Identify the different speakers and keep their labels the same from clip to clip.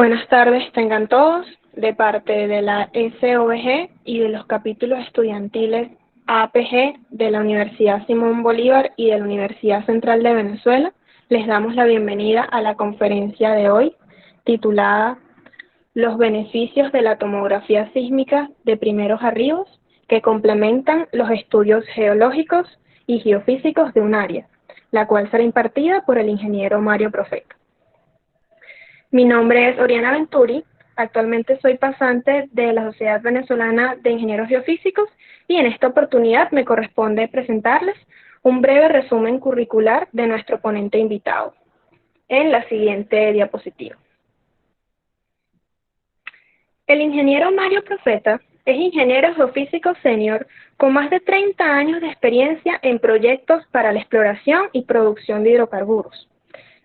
Speaker 1: Buenas tardes, tengan todos, de parte de la SOBG y de los capítulos estudiantiles APG de la Universidad Simón Bolívar y de la Universidad Central de Venezuela. Les damos la bienvenida a la conferencia de hoy, titulada Los beneficios de la tomografía sísmica de primeros arribos que complementan los estudios geológicos y geofísicos de un área, la cual será impartida por el ingeniero Mario Profeta. Mi nombre es Oriana Venturi, actualmente soy pasante de la Sociedad Venezolana de Ingenieros Geofísicos y en esta oportunidad me corresponde presentarles un breve resumen curricular de nuestro ponente invitado en la siguiente diapositiva. El ingeniero Mario Profeta es ingeniero geofísico senior con más de 30 años de experiencia en proyectos para la exploración y producción de hidrocarburos.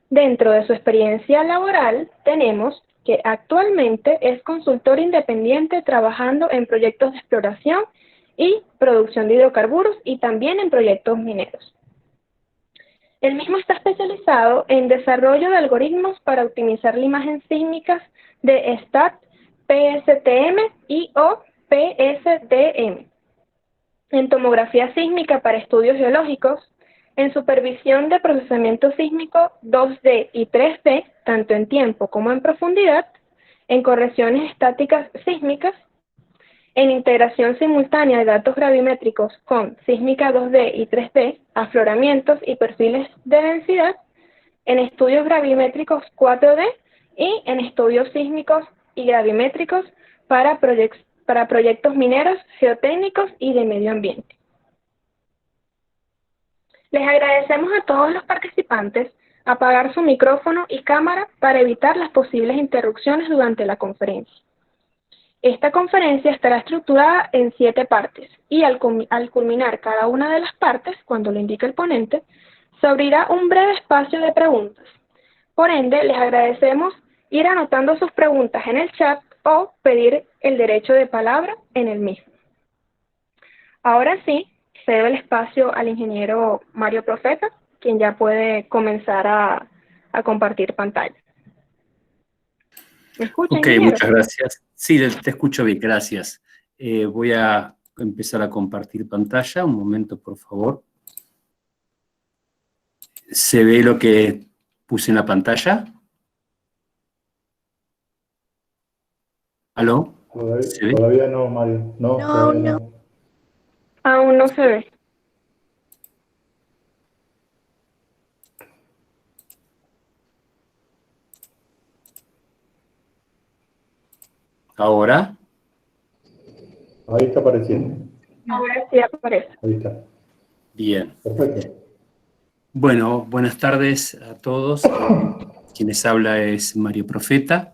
Speaker 1: Dentro de su experiencia laboral, tenemos que actualmente es consultor independiente trabajando en proyectos de exploración y producción de hidrocarburos y también en proyectos mineros. El mismo está especializado en desarrollo de algoritmos para optimizar la imagen sísmica de STAT, PSTM y o PSDM, en tomografía sísmica para estudios geológicos, en supervisión de procesamiento sísmico 2D y 3D, tanto en tiempo como en profundidad, en correcciones estáticas sísmicas, en integración simultánea de datos gravimétricos con sísmica 2D y 3D, afloramientos y perfiles de densidad, en estudios gravimétricos 4D y en estudios sísmicos y gravimétricos para proyectos mineros, geotécnicos y de medio ambiente. Les agradecemos a todos los participantes apagar su micrófono y cámara para evitar las posibles interrupciones durante la conferencia. Esta conferencia estará estructurada en 7 partes y al culminar cada una de las partes, cuando lo indique el ponente, se abrirá un breve espacio de preguntas. Por ende, les agradecemos ir anotando sus preguntas en el chat o pedir el derecho de palabra en el mismo. Ahora sí, cedo el espacio al ingeniero Mario Profeta, quien ya puede comenzar a compartir pantalla. ¿Me escucha,
Speaker 2: Ok,
Speaker 1: ingeniero?
Speaker 2: muchas gracias. Sí, te escucho bien, gracias. Voy a empezar a compartir pantalla. Un momento, por favor. ¿Se ve lo que puse en la pantalla? ¿Aló? ¿Se ve?
Speaker 3: Todavía no, Mario. No, todavía no.
Speaker 1: Aún no se ve.
Speaker 2: ¿Ahora?
Speaker 3: Ahí está apareciendo.
Speaker 1: Ahora sí aparece.
Speaker 3: Ahí está.
Speaker 2: Bien.
Speaker 3: Perfecto.
Speaker 2: Bueno, buenas tardes a todos. Quienes habla es Mario Profeta.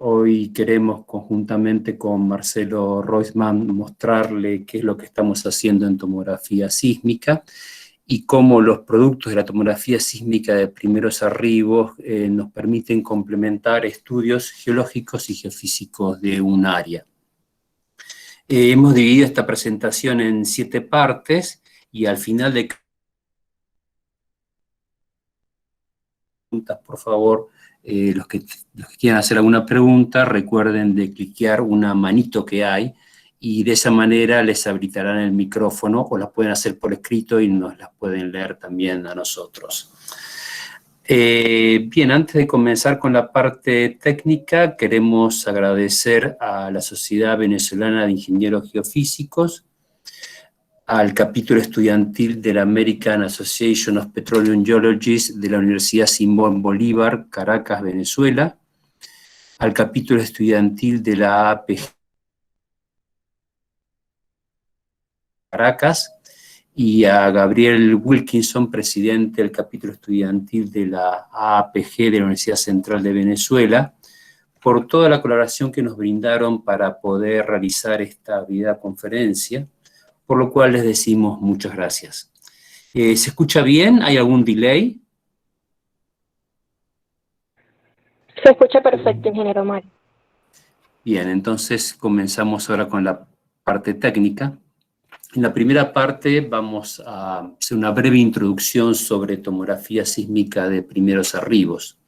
Speaker 2: Hoy queremos conjuntamente con Marcelo Roisman mostrarle qué es lo que estamos haciendo en tomografía sísmica y cómo los productos de la tomografía sísmica de primeros arribos nos permiten complementar estudios geológicos y geofísicos de un área. Hemos dividido esta presentación en 7 partes y al final de preguntas, por favor, los que quieran hacer alguna pregunta, recuerden de cliquear una manito que hay y de esa manera les habilitarán el micrófono o las pueden hacer por escrito y nos las pueden leer también a nosotros. Bien, antes de comenzar con la parte técnica, queremos agradecer a la Sociedad Venezolana de Ingenieros Geofísicos, al capítulo estudiantil de la American Association of Petroleum Geologists de la Universidad Simón Bolívar, Caracas, Venezuela, al capítulo estudiantil de la APG Caracas, y a Gabriel Wilkinson, presidente del capítulo estudiantil de la APG de la Universidad Central de Venezuela, por toda la colaboración que nos brindaron para poder realizar esta videoconferencia, por lo cual les decimos muchas gracias. ¿Se escucha bien? ¿Hay algún delay?
Speaker 1: Se escucha perfecto, ingeniero Mario.
Speaker 2: Bien, entonces comenzamos ahora con la parte técnica. En la primera parte vamos a hacer una breve introducción sobre tomografía sísmica de primeros arribos.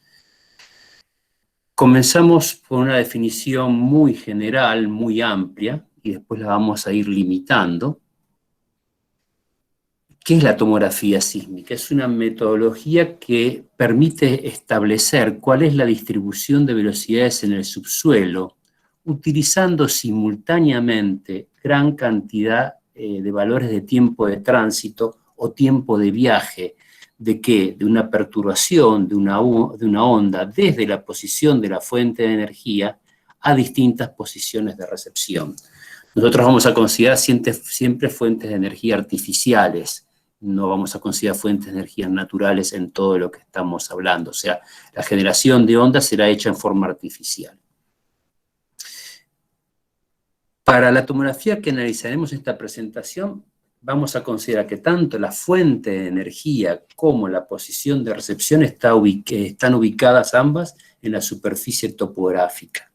Speaker 2: Comenzamos por una definición muy general, muy amplia, y después la vamos a ir limitando. ¿Qué es la tomografía sísmica? Es una metodología que permite establecer cuál es la distribución de velocidades en el subsuelo, utilizando simultáneamente gran cantidad de valores de tiempo de tránsito o tiempo de viaje. ¿De qué? De una perturbación de una onda desde la posición de la fuente de energía a distintas posiciones de recepción. Nosotros vamos a considerar siempre fuentes de energía artificiales, no vamos a considerar fuentes de energías naturales en todo lo que estamos hablando. O sea, la generación de ondas será hecha en forma artificial. Para la tomografía que analizaremos en esta presentación, vamos a considerar que tanto la fuente de energía como la posición de recepción están ubicadas ambas en la superficie topográfica.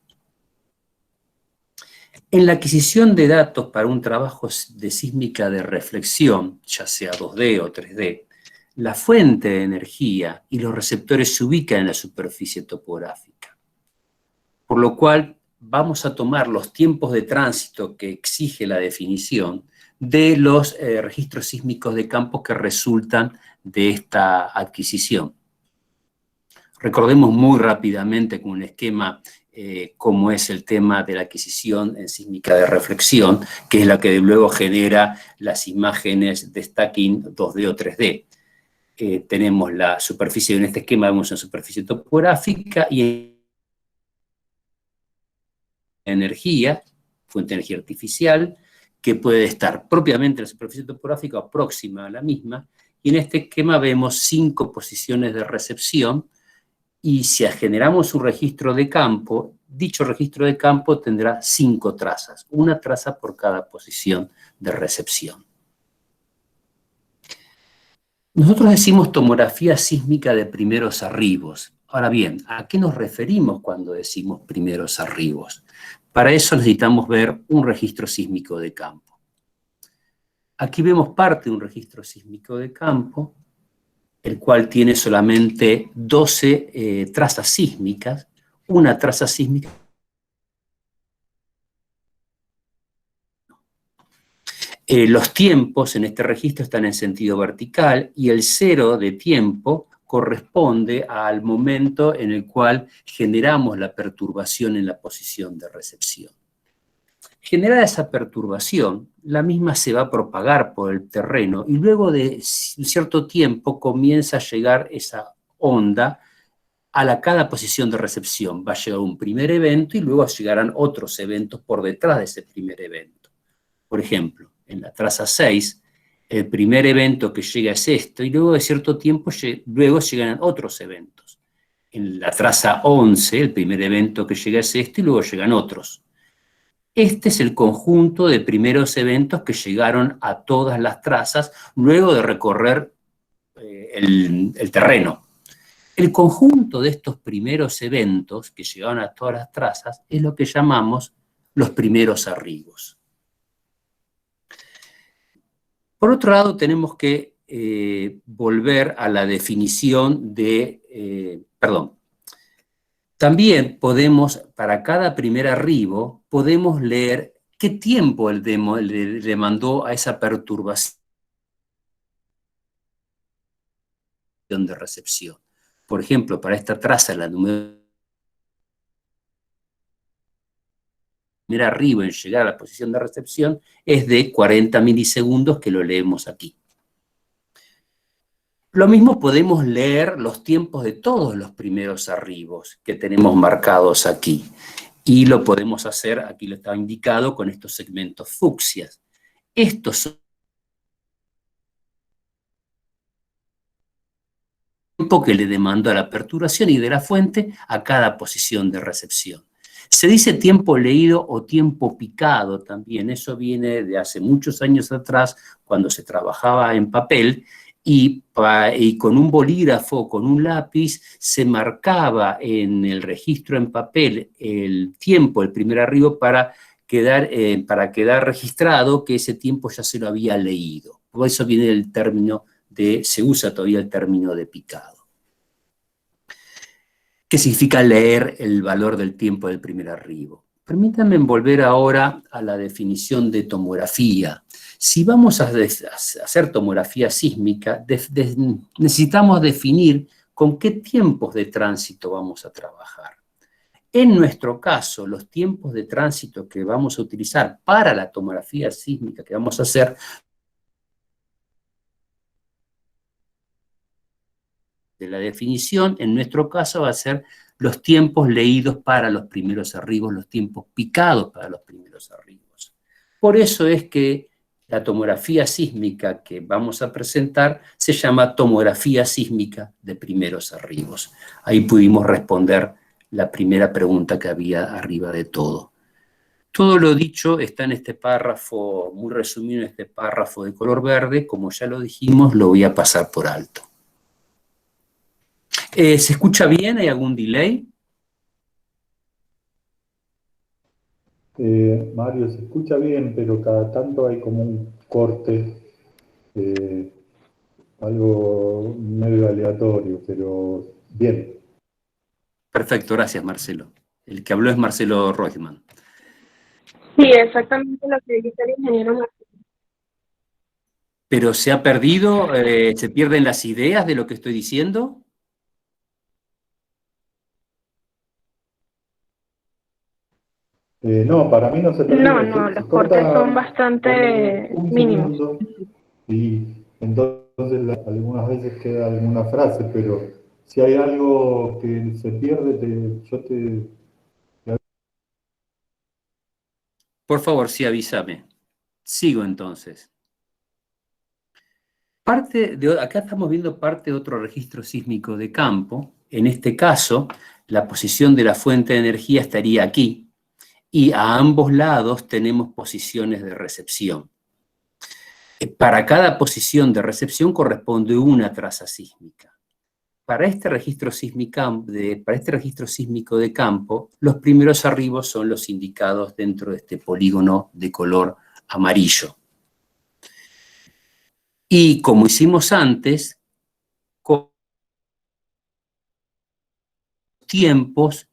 Speaker 2: En la adquisición de datos para un trabajo de sísmica de reflexión, ya sea 2D o 3D, la fuente de energía y los receptores se ubican en la superficie topográfica. Por lo cual, vamos a tomar los tiempos de tránsito que exige la definición de los registros sísmicos de campo que resultan de esta adquisición. Recordemos muy rápidamente con un esquema cómo es el tema de la adquisición en sísmica de reflexión, que es la que luego genera las imágenes de stacking 2D o 3D. Tenemos la superficie, en este esquema vemos una superficie topográfica y energía, fuente de energía artificial, que puede estar propiamente en la superficie topográfica o próxima a la misma, y en este esquema vemos 5 posiciones de recepción, y si generamos un registro de campo, dicho registro de campo tendrá 5 trazas, una traza por cada posición de recepción. Nosotros decimos tomografía sísmica de primeros arribos. Ahora bien, ¿a qué nos referimos cuando decimos primeros arribos? Para eso necesitamos ver un registro sísmico de campo. Aquí vemos parte de un registro sísmico de campo, el cual tiene solamente 12 trazas sísmicas, una traza sísmica. Los tiempos en este registro están en sentido vertical y el 0 de tiempo corresponde al momento en el cual generamos la perturbación en la posición de recepción. Generada esa perturbación, la misma se va a propagar por el terreno y luego de un cierto tiempo comienza a llegar esa onda a cada posición de recepción. Va a llegar un primer evento y luego llegarán otros eventos por detrás de ese primer evento. Por ejemplo, en la traza 6, el primer evento que llega es esto y luego de cierto tiempo luego llegan otros eventos. En la traza 11, el primer evento que llega es esto y luego llegan otros. Este es el conjunto de primeros eventos que llegaron a todas las trazas luego de recorrer el terreno. El conjunto de estos primeros eventos que llegaron a todas las trazas es lo que llamamos los primeros arribos. Por otro lado, tenemos que volver a la definición de, También podemos, para cada primer arribo, podemos leer qué tiempo le demandó a esa perturbación de recepción. Por ejemplo, para esta traza, la número primer arribo en llegar a la posición de recepción es de 40 milisegundos, que lo leemos aquí. Lo mismo podemos leer los tiempos de todos los primeros arribos que tenemos marcados aquí. Y lo podemos hacer, aquí lo está indicado, con estos segmentos fucsias. Estos son el tiempo que le demandó a la perturbación y de la fuente a cada posición de recepción. Se dice tiempo leído o tiempo picado también. Eso viene de hace muchos años atrás, cuando se trabajaba en papel, y con un bolígrafo, con un lápiz, se marcaba en el registro en papel el tiempo, el primer arribo, para quedar registrado que ese tiempo ya se lo había leído. Por eso viene el término se usa todavía el término de picado. ¿Qué significa leer el valor del tiempo del primer arribo? Permítanme volver ahora a la definición de tomografía. Si vamos a hacer tomografía sísmica, necesitamos definir con qué tiempos de tránsito vamos a trabajar. En nuestro caso, los tiempos de tránsito que vamos a utilizar para la tomografía sísmica que vamos a hacer de la definición, en nuestro caso va a ser los tiempos leídos para los primeros arribos, los tiempos picados para los primeros arribos. Por eso es que la tomografía sísmica que vamos a presentar se llama tomografía sísmica de primeros arribos. Ahí pudimos responder la primera pregunta que había arriba de todo. Todo lo dicho está en este párrafo, muy resumido en este párrafo de color verde. Como ya lo dijimos, lo voy a pasar por alto. ¿Se escucha bien? ¿Hay algún delay?
Speaker 3: Mario, se escucha bien, pero cada tanto hay como un corte, algo medio aleatorio, pero bien.
Speaker 2: Perfecto, gracias Marcelo. El que habló es Marcelo Reutemann.
Speaker 1: Sí, exactamente lo que dice el ingeniero Marcelo.
Speaker 2: ¿Pero se ha perdido, se pierden las ideas de lo que estoy diciendo?
Speaker 3: No, para mí no se perdió.
Speaker 1: No, los cortes son bastante mínimos.
Speaker 3: Y entonces algunas veces queda alguna frase, pero si hay algo que se pierde, yo te...
Speaker 2: Por favor, sí, avísame. Sigo entonces. Acá estamos viendo parte de otro registro sísmico de campo. En este caso, la posición de la fuente de energía estaría aquí. Y a ambos lados tenemos posiciones de recepción. Para cada posición de recepción corresponde una traza sísmica. Para este registro sísmico de campo, los primeros arribos son los indicados dentro de este polígono de color amarillo. Y como hicimos antes, con tiempos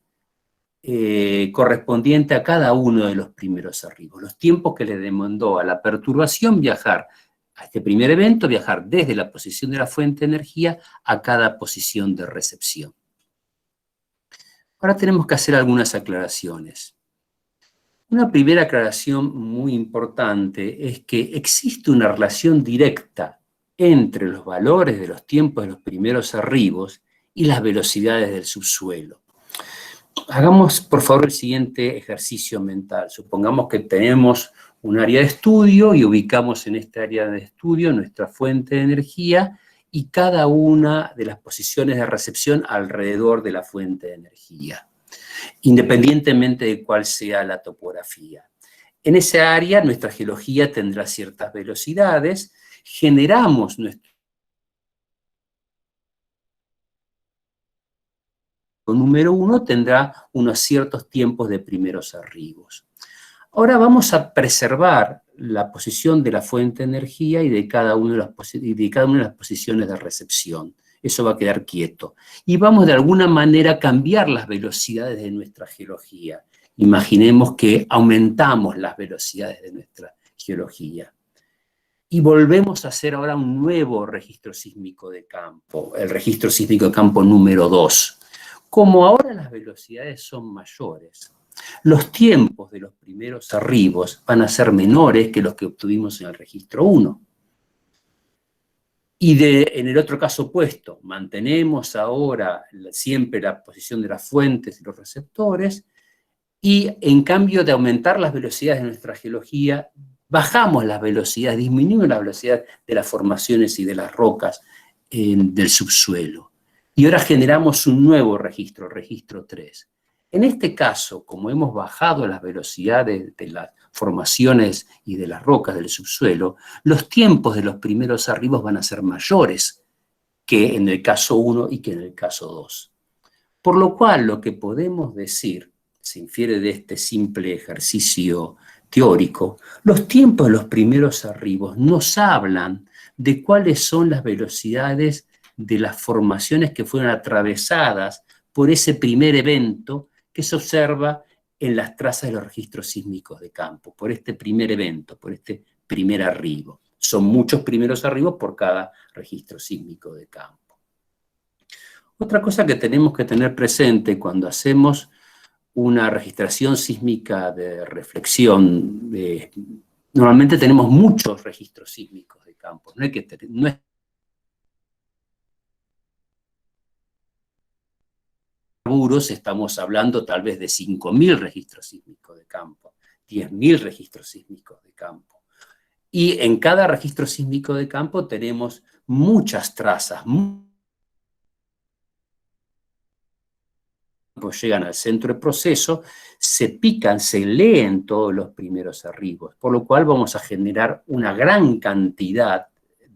Speaker 2: correspondiente a cada uno de los primeros arribos. Los tiempos que le demandó a la perturbación viajar a este primer evento, viajar desde la posición de la fuente de energía a cada posición de recepción. Ahora tenemos que hacer algunas aclaraciones. Una primera aclaración muy importante es que existe una relación directa entre los valores de los tiempos de los primeros arribos y las velocidades del subsuelo. Hagamos, por favor, el siguiente ejercicio mental. Supongamos que tenemos un área de estudio y ubicamos en esta área de estudio nuestra fuente de energía y cada una de las posiciones de recepción alrededor de la fuente de energía, independientemente de cuál sea la topografía. En esa área nuestra geología tendrá ciertas velocidades, generamos nuestro número 1 tendrá unos ciertos tiempos de primeros arribos. Ahora vamos a preservar la posición de la fuente de energía y de cada una de las posiciones de recepción. Eso va a quedar quieto. Y vamos de alguna manera a cambiar las velocidades de nuestra geología. Imaginemos que aumentamos las velocidades de nuestra geología. Y volvemos a hacer ahora un nuevo registro sísmico de campo, el registro sísmico de campo número 2. Como ahora las velocidades son mayores, los tiempos de los primeros arribos van a ser menores que los que obtuvimos en el registro 1. Y en el otro caso opuesto, mantenemos ahora siempre la posición de las fuentes y los receptores, y en cambio de aumentar las velocidades de nuestra geología, bajamos las velocidades, disminuimos la velocidad de las formaciones y de las rocas del subsuelo. Y ahora generamos un nuevo registro, registro 3. En este caso, como hemos bajado las velocidades de las formaciones y de las rocas del subsuelo, los tiempos de los primeros arribos van a ser mayores que en el caso 1 y que en el caso 2. Por lo cual, lo que podemos decir, se infiere de este simple ejercicio teórico, los tiempos de los primeros arribos nos hablan de cuáles son las velocidades de las formaciones que fueron atravesadas por ese primer evento que se observa en las trazas de los registros sísmicos de campo, por este primer evento, por este primer arribo. Son muchos primeros arribos por cada registro sísmico de campo. Otra cosa que tenemos que tener presente cuando hacemos una registración sísmica de reflexión, normalmente tenemos muchos registros sísmicos de campo, no es estamos hablando tal vez de 5.000 registros sísmicos de campo, 10.000 registros sísmicos de campo. Y en cada registro sísmico de campo tenemos muchas trazas, llegan al centro de proceso, se pican, se leen todos los primeros arribos, por lo cual vamos a generar una gran cantidad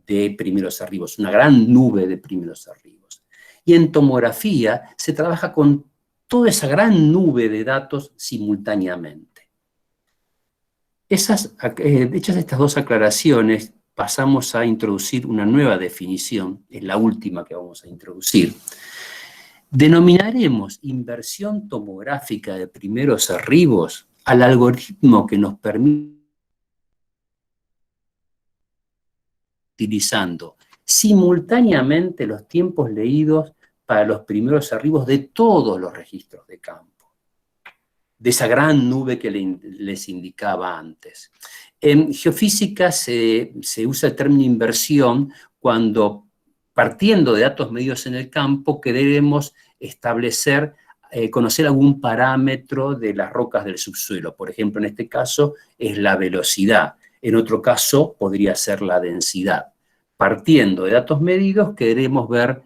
Speaker 2: de primeros arribos, una gran nube de primeros arribos. Y en tomografía se trabaja con toda esa gran nube de datos simultáneamente. Hechas estas dos aclaraciones, pasamos a introducir una nueva definición, es la última que vamos a introducir. Denominaremos inversión tomográfica de primeros arribos al algoritmo que nos permite, utilizando simultáneamente los tiempos leídos para los primeros arribos de todos los registros de campo, de esa gran nube que les indicaba antes. En geofísica se usa el término inversión cuando, partiendo de datos medidos en el campo, queremos establecer, conocer algún parámetro de las rocas del subsuelo. Por ejemplo, en este caso es la velocidad. En otro caso podría ser la densidad. Partiendo de datos medidos, queremos ver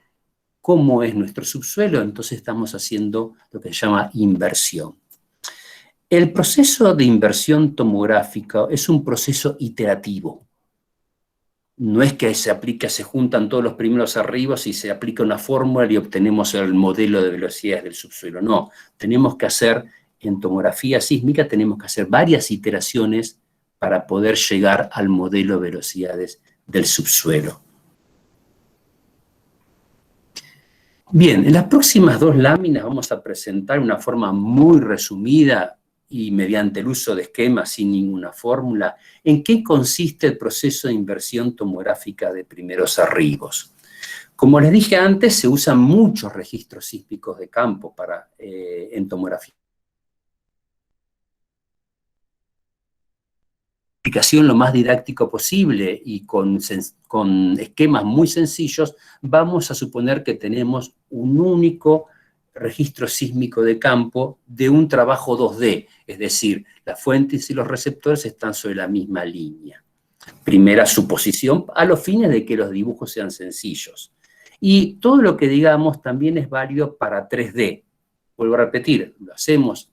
Speaker 2: cómo es nuestro subsuelo, entonces estamos haciendo lo que se llama inversión. El proceso de inversión tomográfica es un proceso iterativo. No es que se juntan todos los primeros arribos y se aplica una fórmula y obtenemos el modelo de velocidades del subsuelo. No, tenemos que hacer, en tomografía sísmica, tenemos que hacer varias iteraciones para poder llegar al modelo de velocidades del subsuelo. Bien, en las próximas dos láminas vamos a presentar una forma muy resumida y mediante el uso de esquemas sin ninguna fórmula, en qué consiste el proceso de inversión tomográfica de primeros arribos. Como les dije antes, se usan muchos registros sísmicos de campo en tomografía. Explicación lo más didáctico posible y con esquemas muy sencillos, vamos a suponer que tenemos un único registro sísmico de campo de un trabajo 2D, es decir, las fuentes y los receptores están sobre la misma línea. Primera suposición, a los fines de que los dibujos sean sencillos. Y todo lo que digamos también es válido para 3D. Vuelvo a repetir, lo hacemos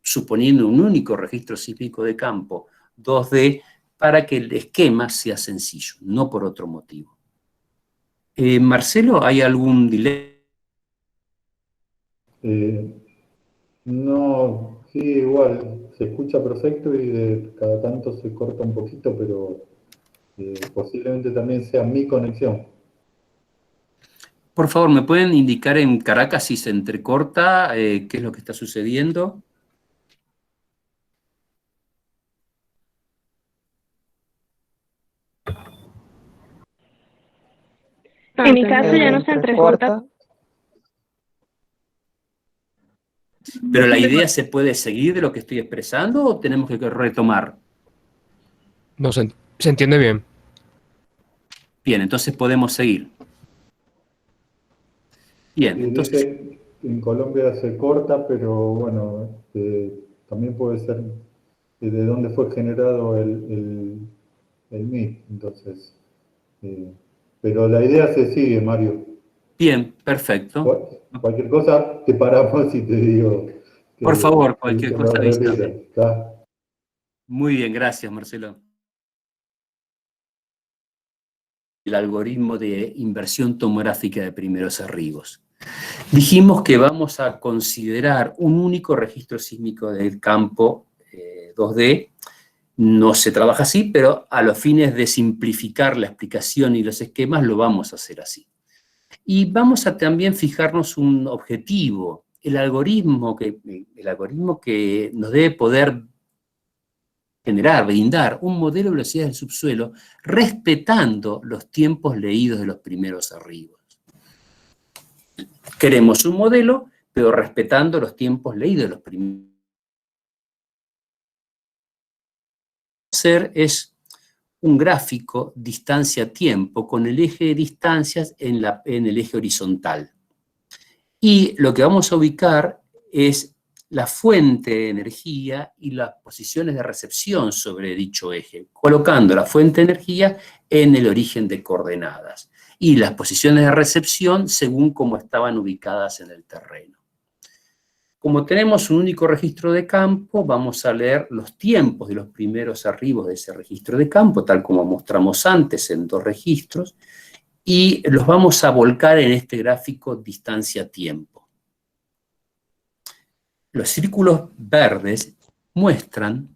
Speaker 2: suponiendo un único registro sísmico de campo 2D para que el esquema sea sencillo, no por otro motivo. Marcelo, ¿hay algún dilema?
Speaker 3: No, sí, igual, se escucha perfecto y de cada tanto se corta un poquito, pero posiblemente también sea mi conexión.
Speaker 2: Por favor, ¿me pueden indicar en Caracas si se entrecorta qué es lo que está sucediendo?
Speaker 1: En mi caso ya no se entrecorta.
Speaker 2: ¿Pero la idea se puede seguir de lo que estoy expresando o tenemos que retomar?
Speaker 4: No, se entiende bien.
Speaker 2: Bien, entonces podemos seguir. Bien,
Speaker 3: Sí,
Speaker 2: entonces...
Speaker 3: dice, en Colombia se corta, pero bueno, también puede ser de dónde fue generado el MIT, entonces... pero la idea se sigue, Mario.
Speaker 2: Bien, perfecto.
Speaker 3: Cualquier cosa te paramos y te digo...
Speaker 2: Por favor, cualquier cosa avísame.
Speaker 3: ¿Está?
Speaker 2: Muy bien, gracias, Marcelo. El algoritmo de inversión tomográfica de primeros arribos. Dijimos que vamos a considerar un único registro sísmico del campo 2D. No se trabaja así, pero a los fines de simplificar la explicación y los esquemas lo vamos a hacer así. Y vamos a también fijarnos un objetivo el algoritmo que nos debe poder generar, brindar un modelo de velocidad del subsuelo respetando los tiempos leídos de los primeros arribos. Queremos un modelo, pero respetando los tiempos leídos de los primeros. Hacer es un gráfico distancia-tiempo con el eje de distancias en el eje horizontal. Y lo que vamos a ubicar es la fuente de energía y las posiciones de recepción sobre dicho eje, colocando la fuente de energía en el origen de coordenadas y las posiciones de recepción según cómo estaban ubicadas en el terreno. Como tenemos un único registro de campo, vamos a leer los tiempos de los primeros arribos de ese registro de campo, tal como mostramos antes en 2 registros, y los vamos a volcar en este gráfico distancia-tiempo. Los círculos verdes muestran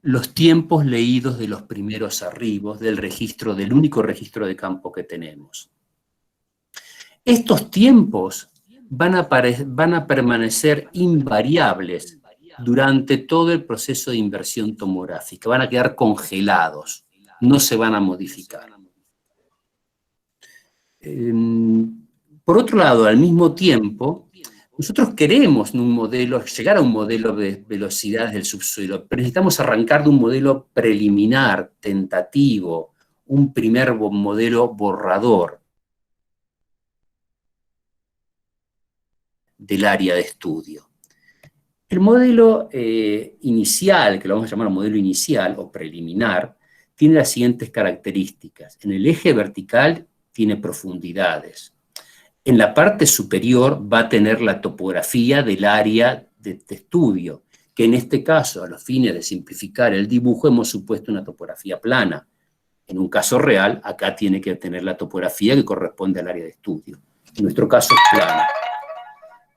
Speaker 2: los tiempos leídos de los primeros arribos del único registro de campo que tenemos. Estos tiempos van a permanecer invariables durante todo el proceso de inversión tomográfica, van a quedar congelados, no se van a modificar. Por otro lado, al mismo tiempo, nosotros queremos llegar a un modelo de velocidades del subsuelo, pero necesitamos arrancar de un modelo preliminar, tentativo, un primer modelo borrador del área de estudio. El modelo inicial, que lo vamos a llamar modelo inicial o preliminar, tiene las siguientes características. En el eje vertical tiene profundidades. En la parte superior va a tener la topografía del área de estudio, que en este caso, a los fines de simplificar el dibujo, hemos supuesto una topografía plana. En un caso real, acá tiene que tener la topografía que corresponde al área de estudio. En nuestro caso es plana.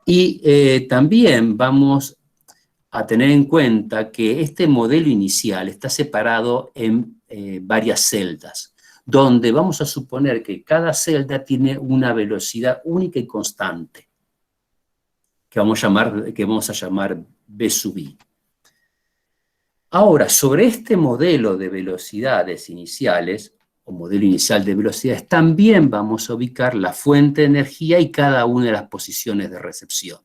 Speaker 2: Y también vamos a tener en cuenta que este modelo inicial está separado en varias celdas, donde vamos a suponer que cada celda tiene una velocidad única y constante, que vamos a llamar B sub I. Ahora, sobre este modelo de velocidades iniciales, o modelo inicial de velocidades, también vamos a ubicar la fuente de energía y cada una de las posiciones de recepción.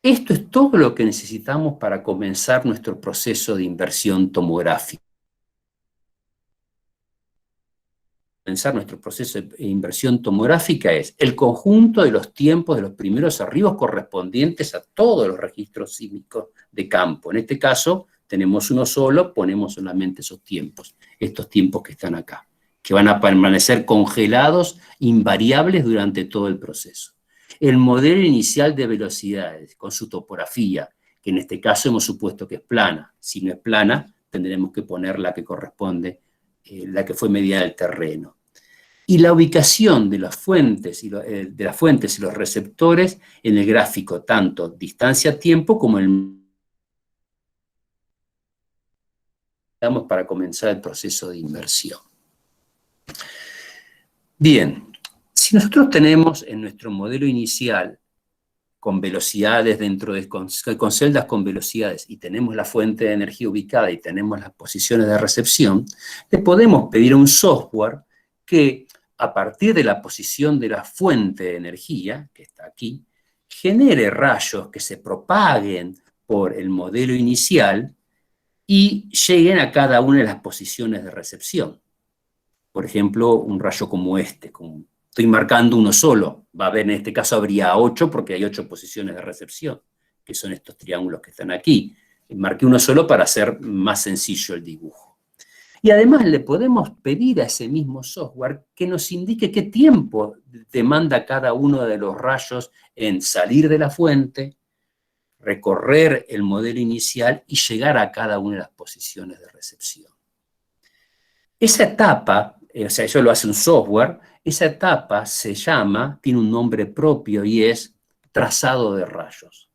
Speaker 2: Esto es todo lo que necesitamos para comenzar nuestro proceso de inversión tomográfica. Comenzar nuestro proceso de inversión tomográfica es el conjunto de los tiempos de los primeros arribos correspondientes a todos los registros sísmicos de campo. En este caso, tenemos uno solo, ponemos solamente esos tiempos, estos tiempos que están acá, que van a permanecer congelados, invariables durante todo el proceso. El modelo inicial de velocidades, con su topografía, que en este caso hemos supuesto que es plana. Si no es plana, tendremos que poner la que corresponde, la que fue medida del terreno. Y la ubicación de las fuentes y los receptores en el gráfico, tanto distancia-tiempo como para comenzar el proceso de inversión. Bien, si nosotros tenemos en nuestro modelo inicial con velocidades con celdas con velocidades y tenemos la fuente de energía ubicada y tenemos las posiciones de recepción, le podemos pedir a un software que a partir de la posición de la fuente de energía, que está aquí, genere rayos que se propaguen por el modelo inicial y lleguen a cada una de las posiciones de recepción. Por ejemplo, un rayo como este, estoy marcando uno solo, va a haber, en este caso habría 8 porque hay 8 posiciones de recepción, que son estos triángulos que están aquí. Marqué uno solo para hacer más sencillo el dibujo. Y además le podemos pedir a ese mismo software que nos indique qué tiempo demanda cada uno de los rayos en salir de la fuente, recorrer el modelo inicial y llegar a cada una de las posiciones de recepción. Esa etapa, o sea, eso lo hace un software, esa etapa tiene un nombre propio y es trazado de rayos.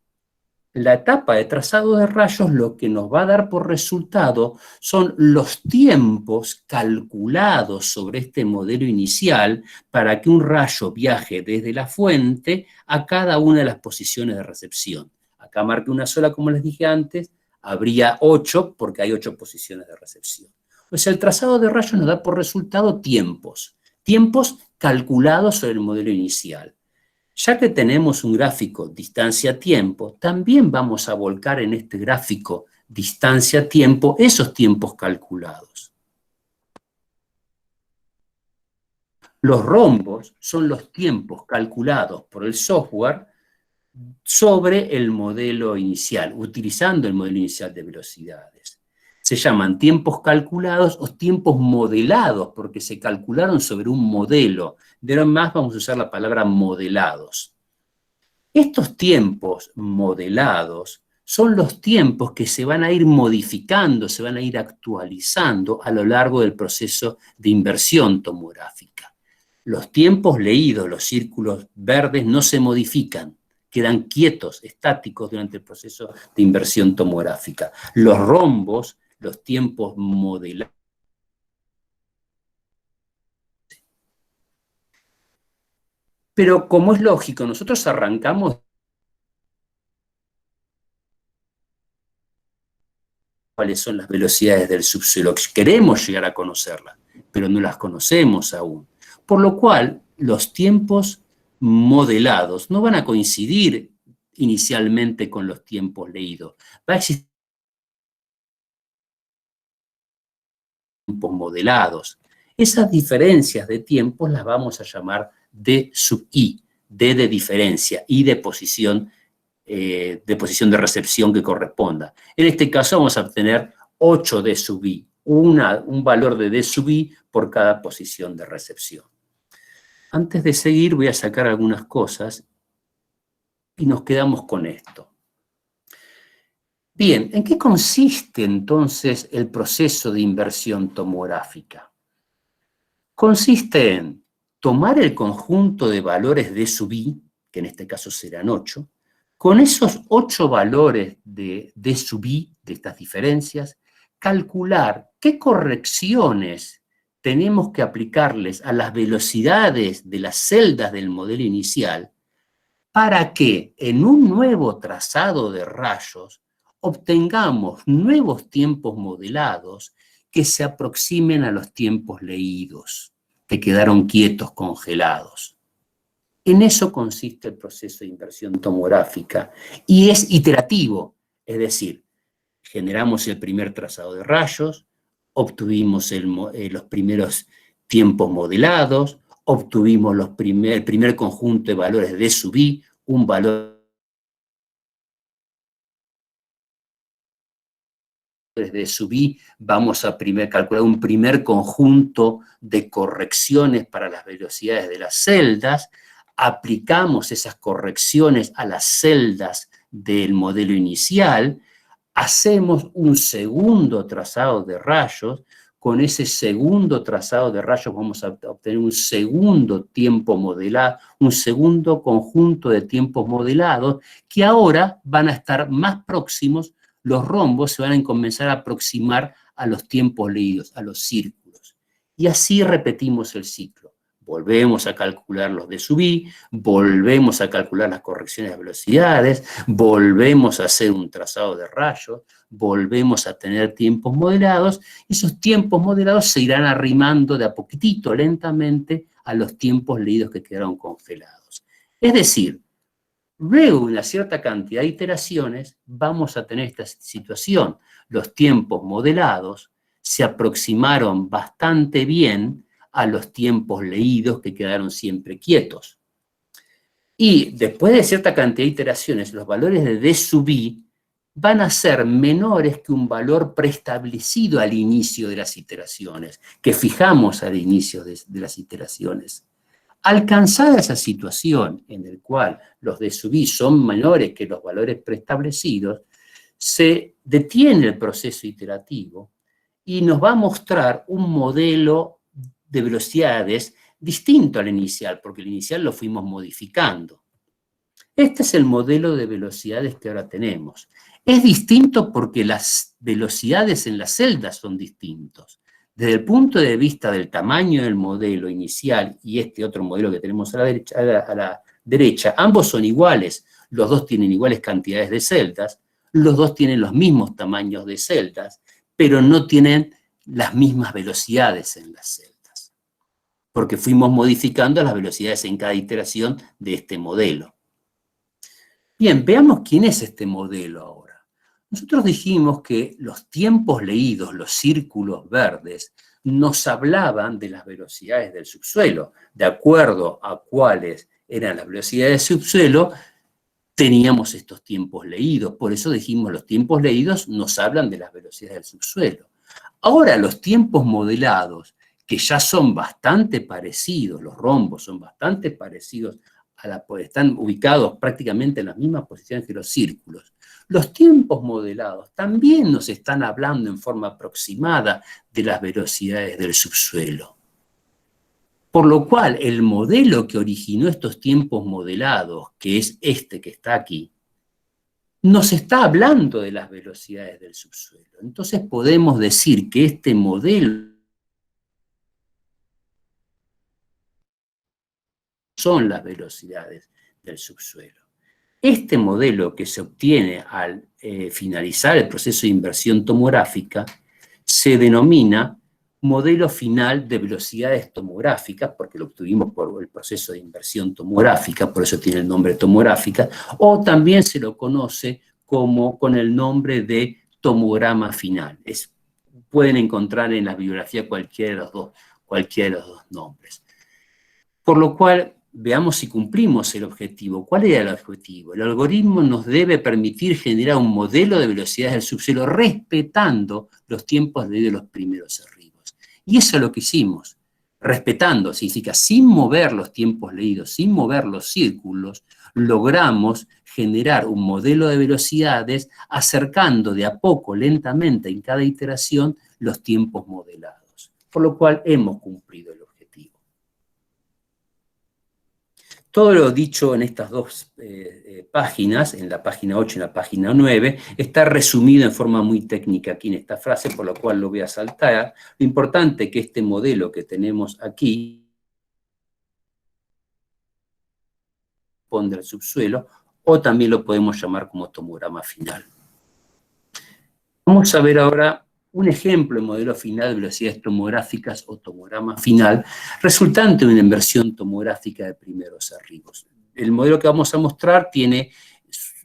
Speaker 2: la etapa de trazado de rayos lo que nos va a dar por resultado son los tiempos calculados sobre este modelo inicial para que un rayo viaje desde la fuente a cada una de las posiciones de recepción. Acá marqué una sola, como les dije antes, habría 8 porque hay 8 posiciones de recepción. O sea, el trazado de rayos nos da por resultado tiempos calculados sobre el modelo inicial. Ya que tenemos un gráfico distancia-tiempo, también vamos a volcar en este gráfico distancia-tiempo esos tiempos calculados. Los rombos son los tiempos calculados por el software sobre el modelo inicial, utilizando el modelo inicial de velocidades. Se llaman tiempos calculados o tiempos modelados, porque se calcularon sobre un modelo. De ahora en más vamos a usar la palabra modelados. Estos tiempos modelados son los tiempos que se van a ir modificando, se van a ir actualizando a lo largo del proceso de inversión tomográfica. Los tiempos leídos, los círculos verdes, no se modifican, quedan quietos, estáticos durante el proceso de inversión tomográfica. Los rombos, los tiempos modelados. Pero como es lógico, nosotros arrancamos cuáles son las velocidades del subsuelo. Queremos llegar a conocerlas, pero no las conocemos aún. Por lo cual, los tiempos modelados no van a coincidir inicialmente con los tiempos leídos. Va a existir tiempos modelados. Esas diferencias de tiempos las vamos a llamar D sub I, D de diferencia, I de posición de recepción que corresponda. En este caso vamos a obtener 8 D sub I, un valor de D sub I por cada posición de recepción. Antes de seguir voy a sacar algunas cosas y nos quedamos con esto. Bien, ¿en qué consiste entonces el proceso de inversión tomográfica? Consiste en tomar el conjunto de valores D sub I, que en este caso serán 8, con esos 8 valores de D sub I, de estas diferencias, calcular qué correcciones tenemos que aplicarles a las velocidades de las celdas del modelo inicial para que en un nuevo trazado de rayos obtengamos nuevos tiempos modelados que se aproximen a los tiempos leídos, que quedaron quietos, congelados. En eso consiste el proceso de inversión tomográfica y es iterativo, es decir, generamos el primer trazado de rayos, obtuvimos los primeros tiempos modelados, obtuvimos el primer conjunto de valores de D sub I, un valor de sub I, vamos a calcular un primer conjunto de correcciones para las velocidades de las celdas, aplicamos esas correcciones a las celdas del modelo inicial, hacemos un segundo trazado de rayos, con ese segundo trazado de rayos vamos a obtener un segundo tiempo modelado, un segundo conjunto de tiempos modelados que ahora van a estar más próximos, los rombos se van a comenzar a aproximar a los tiempos leídos, a los círculos. Y así repetimos el ciclo. Volvemos a calcular los D sub I, volvemos a calcular las correcciones de velocidades, volvemos a hacer un trazado de rayos, volvemos a tener tiempos modelados, y esos tiempos modelados se irán arrimando de a poquitito, lentamente, a los tiempos leídos que quedaron congelados. Es decir, luego de una cierta cantidad de iteraciones, vamos a tener esta situación. Los tiempos modelados se aproximaron bastante bien a los tiempos leídos que quedaron siempre quietos. Y después de cierta cantidad de iteraciones, los valores de D sub I van a ser menores que un valor preestablecido al inicio de las iteraciones, que fijamos al inicio de las iteraciones. Alcanzada esa situación en la cual los D sub I son menores que los valores preestablecidos, se detiene el proceso iterativo y nos va a mostrar un modelo de velocidades distinto al inicial, porque el inicial lo fuimos modificando. Este es el modelo de velocidades que ahora tenemos. Es distinto porque las velocidades en las celdas son distintos. Desde el punto de vista del tamaño del modelo inicial y este otro modelo que tenemos a la derecha, ambos son iguales. Los dos tienen iguales cantidades de celdas, los dos tienen los mismos tamaños de celdas, pero no tienen las mismas velocidades en las celdas, porque fuimos modificando las velocidades en cada iteración de este modelo. Bien, veamos quién es este modelo ahora. Nosotros dijimos que los tiempos leídos, los círculos verdes, nos hablaban de las velocidades del subsuelo. De acuerdo a cuáles eran las velocidades del subsuelo, teníamos estos tiempos leídos. Por eso dijimos los tiempos leídos nos hablan de las velocidades del subsuelo. Ahora los tiempos modelados, que ya son bastante parecidos, los rombos son bastante parecidos, están ubicados prácticamente en las mismas posiciones que los círculos. Los tiempos modelados también nos están hablando en forma aproximada de las velocidades del subsuelo. Por lo cual, el modelo que originó estos tiempos modelados, que es este que está aquí, nos está hablando de las velocidades del subsuelo. Entonces podemos decir que este modelo son las velocidades del subsuelo. Este modelo que se obtiene al finalizar el proceso de inversión tomográfica se denomina modelo final de velocidades tomográficas, porque lo obtuvimos por el proceso de inversión tomográfica, por eso tiene el nombre tomográfica, o también se lo conoce como con el nombre de tomograma final. Pueden encontrar en la bibliografía cualquiera de los dos nombres. Por lo cual, veamos si cumplimos el objetivo. ¿Cuál era el objetivo? El algoritmo nos debe permitir generar un modelo de velocidades del subsuelo respetando los tiempos de los primeros arribos. Y eso es lo que hicimos. Respetando, significa sin mover los tiempos leídos, sin mover los círculos, logramos generar un modelo de velocidades acercando de a poco, lentamente, en cada iteración, los tiempos modelados. Por lo cual hemos cumplido el objetivo. Todo lo dicho en estas dos páginas, en la página 8 y en la página 9, está resumido en forma muy técnica aquí en esta frase, por lo cual lo voy a saltar. Lo importante es que este modelo que tenemos aquí responde al subsuelo, o también lo podemos llamar como tomograma final. Vamos a ver ahora un ejemplo de modelo final de velocidades tomográficas o tomograma final, resultante de una inversión tomográfica de primeros arribos. El modelo que vamos a mostrar tiene,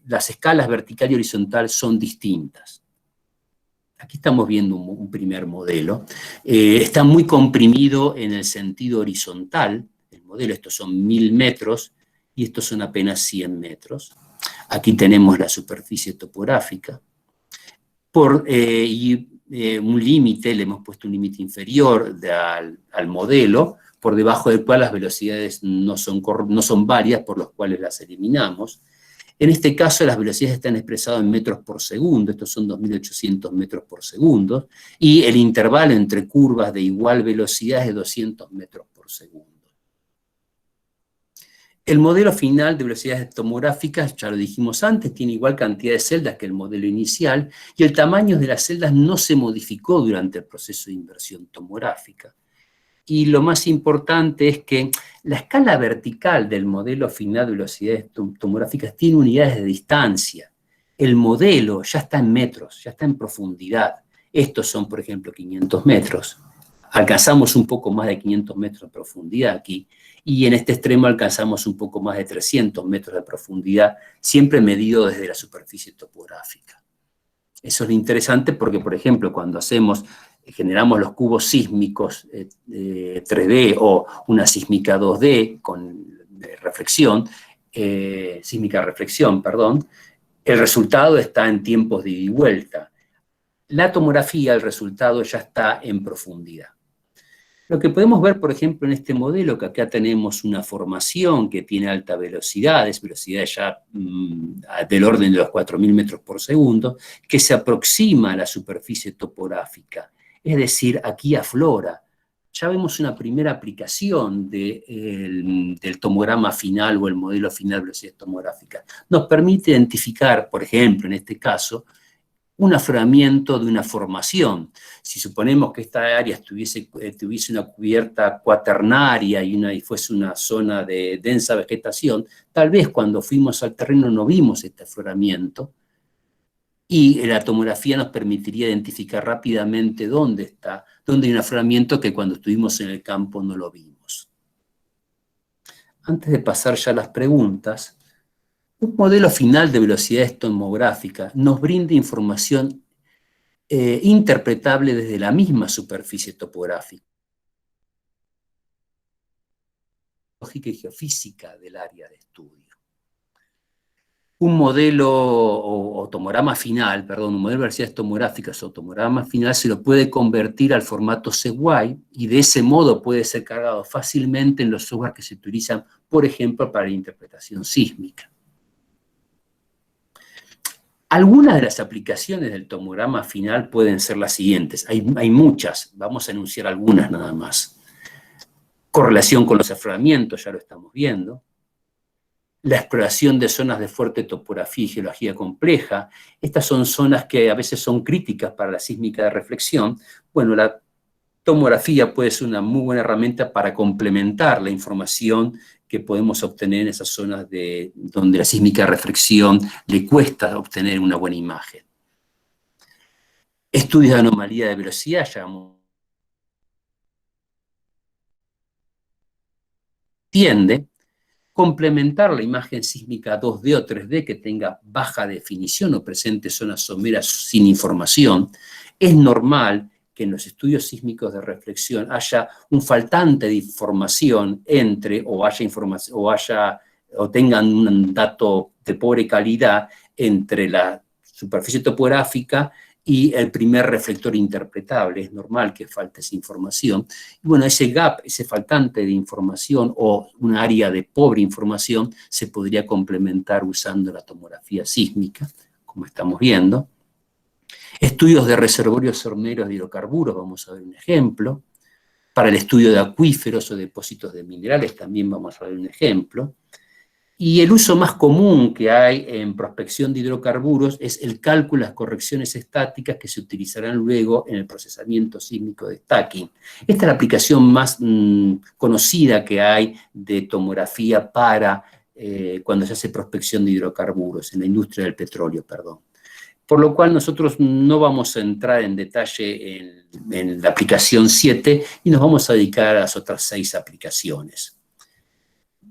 Speaker 2: las escalas vertical y horizontal son distintas. Aquí estamos viendo un primer modelo. Está muy comprimido en el sentido horizontal, el modelo, estos son 1000 metros, y estos son apenas 100 metros. Aquí tenemos la superficie topográfica. Un límite, le hemos puesto un límite inferior al modelo, por debajo del cual las velocidades no son varias, por los cuales las eliminamos. En este caso, las velocidades están expresadas en metros por segundo, estos son 2.800 metros por segundo, y el intervalo entre curvas de igual velocidad es de 200 metros por segundo. El modelo final de velocidades tomográficas, ya lo dijimos antes, tiene igual cantidad de celdas que el modelo inicial, y el tamaño de las celdas no se modificó durante el proceso de inversión tomográfica. Y lo más importante es que la escala vertical del modelo final de velocidades tomográficas tiene unidades de distancia. El modelo ya está en metros, ya está en profundidad. Estos son, por ejemplo, 500 metros. Alcanzamos un poco más de 500 metros de profundidad aquí, y en este extremo alcanzamos un poco más de 300 metros de profundidad, siempre medido desde la superficie topográfica. Eso es lo interesante porque, por ejemplo, cuando generamos los cubos sísmicos 3D o una sísmica 2D con sísmica reflexión, perdón, el resultado está en tiempos de ida y vuelta. La tomografía, el resultado ya está en profundidad. Lo que podemos ver, por ejemplo, en este modelo, que acá tenemos una formación que tiene altas velocidades ya del orden de los 4.000 metros por segundo, que se aproxima a la superficie topográfica. Es decir, aquí aflora ya vemos una primera aplicación del tomograma final o el modelo final de velocidad tomográfica. Nos permite identificar, por ejemplo, en este caso, un afloramiento de una formación. Si suponemos que esta área tuviese una cubierta cuaternaria y fuese una zona de densa vegetación, tal vez cuando fuimos al terreno no vimos este afloramiento, y la tomografía nos permitiría identificar rápidamente dónde hay un afloramiento que cuando estuvimos en el campo no lo vimos. Antes de pasar ya a las preguntas, un modelo final de velocidades tomográficas nos brinda información interpretable desde la misma superficie topográfica, lógica y geofísica del área de estudio. Un modelo un modelo de velocidades tomográficas o tomograma final se lo puede convertir al formato CWI y de ese modo puede ser cargado fácilmente en los software que se utilizan, por ejemplo, para la interpretación sísmica. Algunas de las aplicaciones del tomograma final pueden ser las siguientes. Hay muchas, vamos a enunciar algunas nada más. Correlación con los afloramientos, ya lo estamos viendo. La exploración de zonas de fuerte topografía y geología compleja. Estas son zonas que a veces son críticas para la sísmica de reflexión. Bueno, la tomografía puede ser una muy buena herramienta para complementar la información que podemos obtener en esas zonas donde la sísmica de reflexión le cuesta obtener una buena imagen. Estudios de anomalía de velocidad, tiende complementar la imagen sísmica 2D o 3D que tenga baja definición o presente zonas someras sin información. Es normal que en los estudios sísmicos de reflexión haya un faltante de información o tengan un dato de pobre calidad entre la superficie topográfica y el primer reflector interpretable. Es normal que falte esa información. Y bueno, ese gap, ese faltante de información o un área de pobre información se podría complementar usando la tomografía sísmica, como estamos viendo. Estudios de reservorios someros de hidrocarburos, vamos a ver un ejemplo. Para el estudio de acuíferos o depósitos de minerales también vamos a ver un ejemplo. Y el uso más común que hay en prospección de hidrocarburos es el cálculo de las correcciones estáticas que se utilizarán luego en el procesamiento sísmico de stacking. Esta es la aplicación más conocida que hay de tomografía para cuando se hace prospección de hidrocarburos, en la industria del petróleo, perdón. Por lo cual nosotros no vamos a entrar en detalle en la aplicación 7 y nos vamos a dedicar a las otras 6 aplicaciones.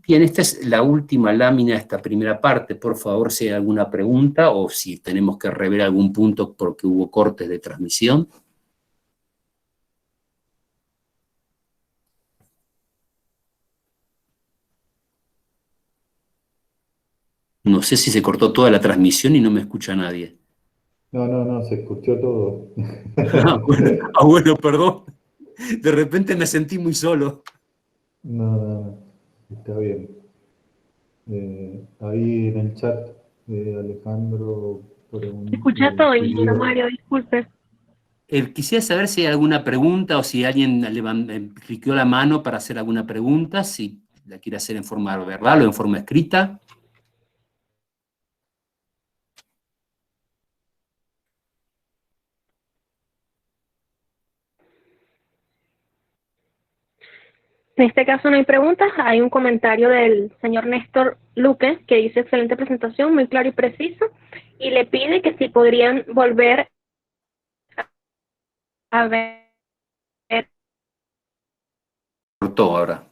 Speaker 2: Bien, esta es la última lámina de esta primera parte. Por favor, si hay alguna pregunta o si tenemos que rever algún punto porque hubo cortes de transmisión. No sé si se cortó toda la transmisión y no me escucha nadie.
Speaker 3: No, se escuchó todo.
Speaker 2: Bueno, perdón. De repente me sentí muy solo.
Speaker 3: No, está bien. Ahí en el chat, Alejandro preguntó.
Speaker 1: Escucha todo, ingeniero Mario, disculpe.
Speaker 2: Quisiera saber si hay alguna pregunta o si alguien cliqueó la mano para hacer alguna pregunta, si la quiere hacer en forma verbal o en forma escrita.
Speaker 1: En este caso no hay preguntas, hay un comentario del señor Néstor Luque que dice excelente presentación, muy claro y preciso, y le pide que si podrían volver a ver
Speaker 2: Cortó ahora.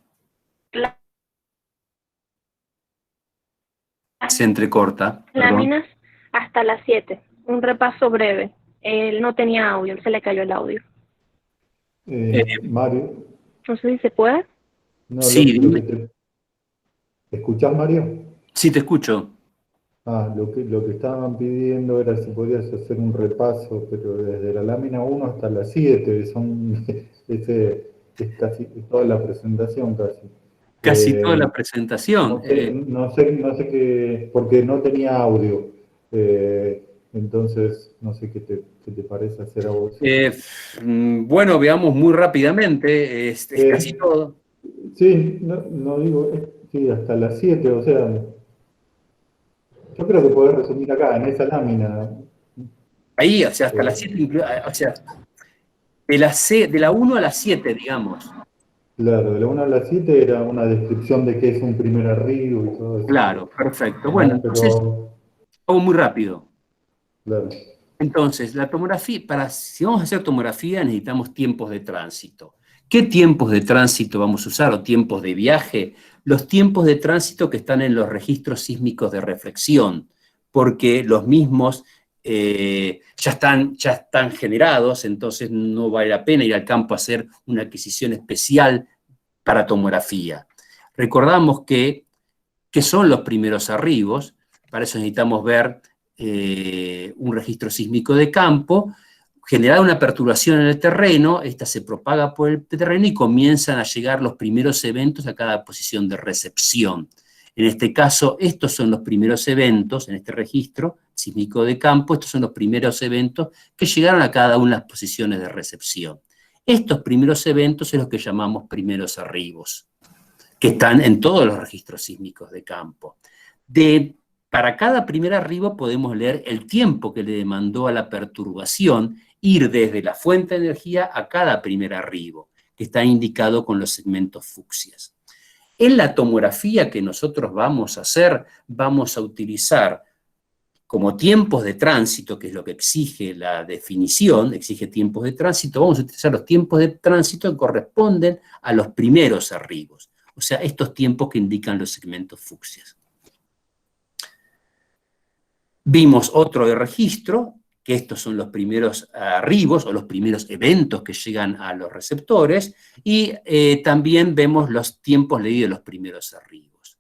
Speaker 2: Se entrecorta.
Speaker 1: Láminas hasta las 7, un repaso breve. Él no tenía audio, se le cayó el audio.
Speaker 3: Mario.
Speaker 1: No sé si se puede.
Speaker 3: No,
Speaker 2: sí,
Speaker 3: ¿Escuchás, Mario?
Speaker 2: Sí, te escucho.
Speaker 3: Lo que estaban pidiendo era si podías hacer un repaso, pero desde la lámina 1 hasta la 7, es casi toda la presentación casi.
Speaker 2: Casi toda la presentación.
Speaker 3: No sé qué, porque no tenía audio. Entonces, no sé qué te parece hacer a vos.
Speaker 2: Bueno, veamos muy rápidamente, es casi todo.
Speaker 3: Sí, no digo, sí, hasta las 7, o sea, yo creo que podés resumir acá, en esa lámina.
Speaker 2: Ahí, o sea, hasta las 7, o sea, de la 1 a las 7, digamos.
Speaker 3: Claro, de la 1 a las 7 era una descripción de qué es un primer arribo y todo eso.
Speaker 2: Claro, perfecto. Bueno,
Speaker 3: ¿No?
Speaker 2: entonces,
Speaker 3: Pero,
Speaker 2: hago muy rápido.
Speaker 3: claro.
Speaker 2: Entonces, la tomografía, si vamos a hacer tomografía necesitamos tiempos de tránsito. ¿Qué tiempos de tránsito vamos a usar o tiempos de viaje? Los tiempos de tránsito que están en los registros sísmicos de reflexión, porque los mismos ya están generados, entonces no vale la pena ir al campo a hacer una adquisición especial para tomografía. Recordamos que son los primeros arribos, para eso necesitamos ver un registro sísmico de campo, generar una perturbación en el terreno, esta se propaga por el terreno y comienzan a llegar los primeros eventos a cada posición de recepción. En este caso, estos son los primeros eventos, en este registro sísmico de campo, estos son los primeros eventos que llegaron a cada una de las posiciones de recepción. Estos primeros eventos son los que llamamos primeros arribos, que están en todos los registros sísmicos de campo. Para cada primer arribo podemos leer el tiempo que le demandó a la perturbación ir desde la fuente de energía a cada primer arribo, que está indicado con los segmentos fucsias. En la tomografía que nosotros vamos a hacer, vamos a utilizar como tiempos de tránsito, que es lo que exige la definición, exige tiempos de tránsito, vamos a utilizar los tiempos de tránsito que corresponden a los primeros arribos. O sea, estos tiempos que indican los segmentos fucsias. Vimos otro de registro, que estos son los primeros arribos o los primeros eventos que llegan a los receptores, y también vemos los tiempos leídos de los primeros arribos.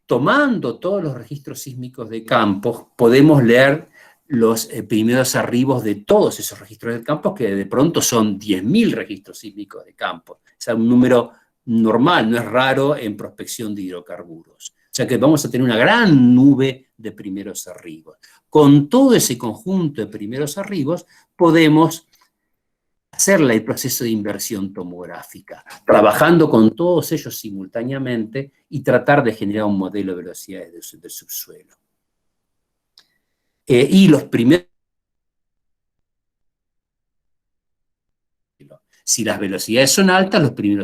Speaker 2: Tomando todos los registros sísmicos de campo, podemos leer los primeros arribos de todos esos registros de campo, que de pronto son 10.000 registros sísmicos de campo. O sea, un número normal, no es raro en prospección de hidrocarburos. O sea que vamos a tener una gran nube de primeros arribos. Con todo ese conjunto de primeros arribos podemos hacerle el proceso de inversión tomográfica, trabajando con todos ellos simultáneamente y tratar de generar un modelo de velocidades del subsuelo. Y los primeros... Si las velocidades son altas, los tiempos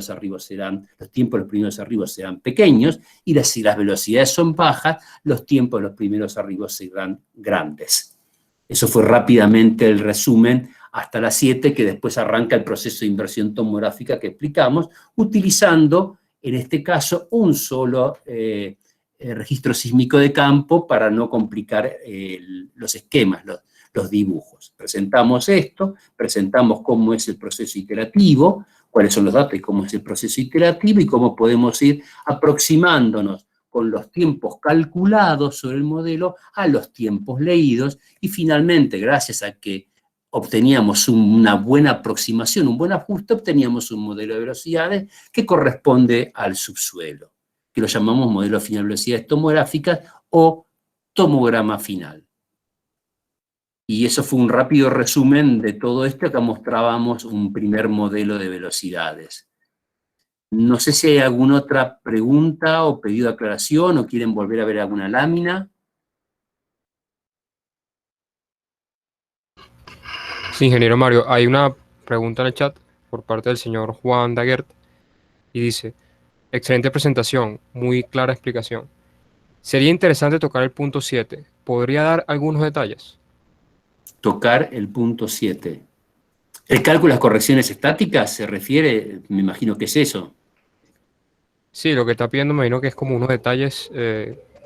Speaker 2: de los primeros arribos serán pequeños, y si las velocidades son bajas, los tiempos de los primeros arribos serán grandes. Eso fue rápidamente el resumen hasta las 7, que después arranca el proceso de inversión tomográfica que explicamos, utilizando, en este caso, un solo registro sísmico de campo para no complicar los esquemas, los dibujos. Presentamos esto, presentamos cómo es el proceso iterativo, cuáles son los datos y cómo es el proceso iterativo y cómo podemos ir aproximándonos con los tiempos calculados sobre el modelo a los tiempos leídos, y finalmente, gracias a que obteníamos una buena aproximación, un buen ajuste, obteníamos un modelo de velocidades que corresponde al subsuelo, que lo llamamos modelo final de velocidades tomográficas o tomograma final. Y eso fue un rápido resumen de todo esto. Acá mostrábamos un primer modelo de velocidades. No sé si hay alguna otra pregunta o pedido de aclaración o quieren volver a ver alguna lámina.
Speaker 4: Sí, ingeniero Mario, hay una pregunta en el chat por parte del señor Juan Daguert y dice: excelente presentación, muy clara explicación. Sería interesante tocar el punto 7. ¿Podría dar algunos detalles?
Speaker 2: Tocar el punto 7. ¿El cálculo de las correcciones estáticas se refiere? Me imagino que es eso.
Speaker 4: Sí, lo que está pidiendo me imagino que es como unos detalles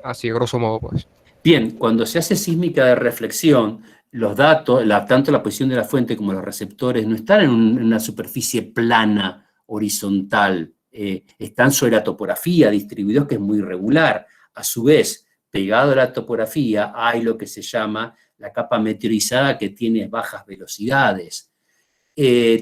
Speaker 4: así grosso modo, pues.
Speaker 2: Bien, cuando se hace sísmica de reflexión, los datos, tanto la posición de la fuente como los receptores, no están en una superficie plana, horizontal, están sobre la topografía, distribuidos, que es muy irregular. A su vez, pegado a la topografía, hay lo que se llama la capa meteorizada, que tiene bajas velocidades.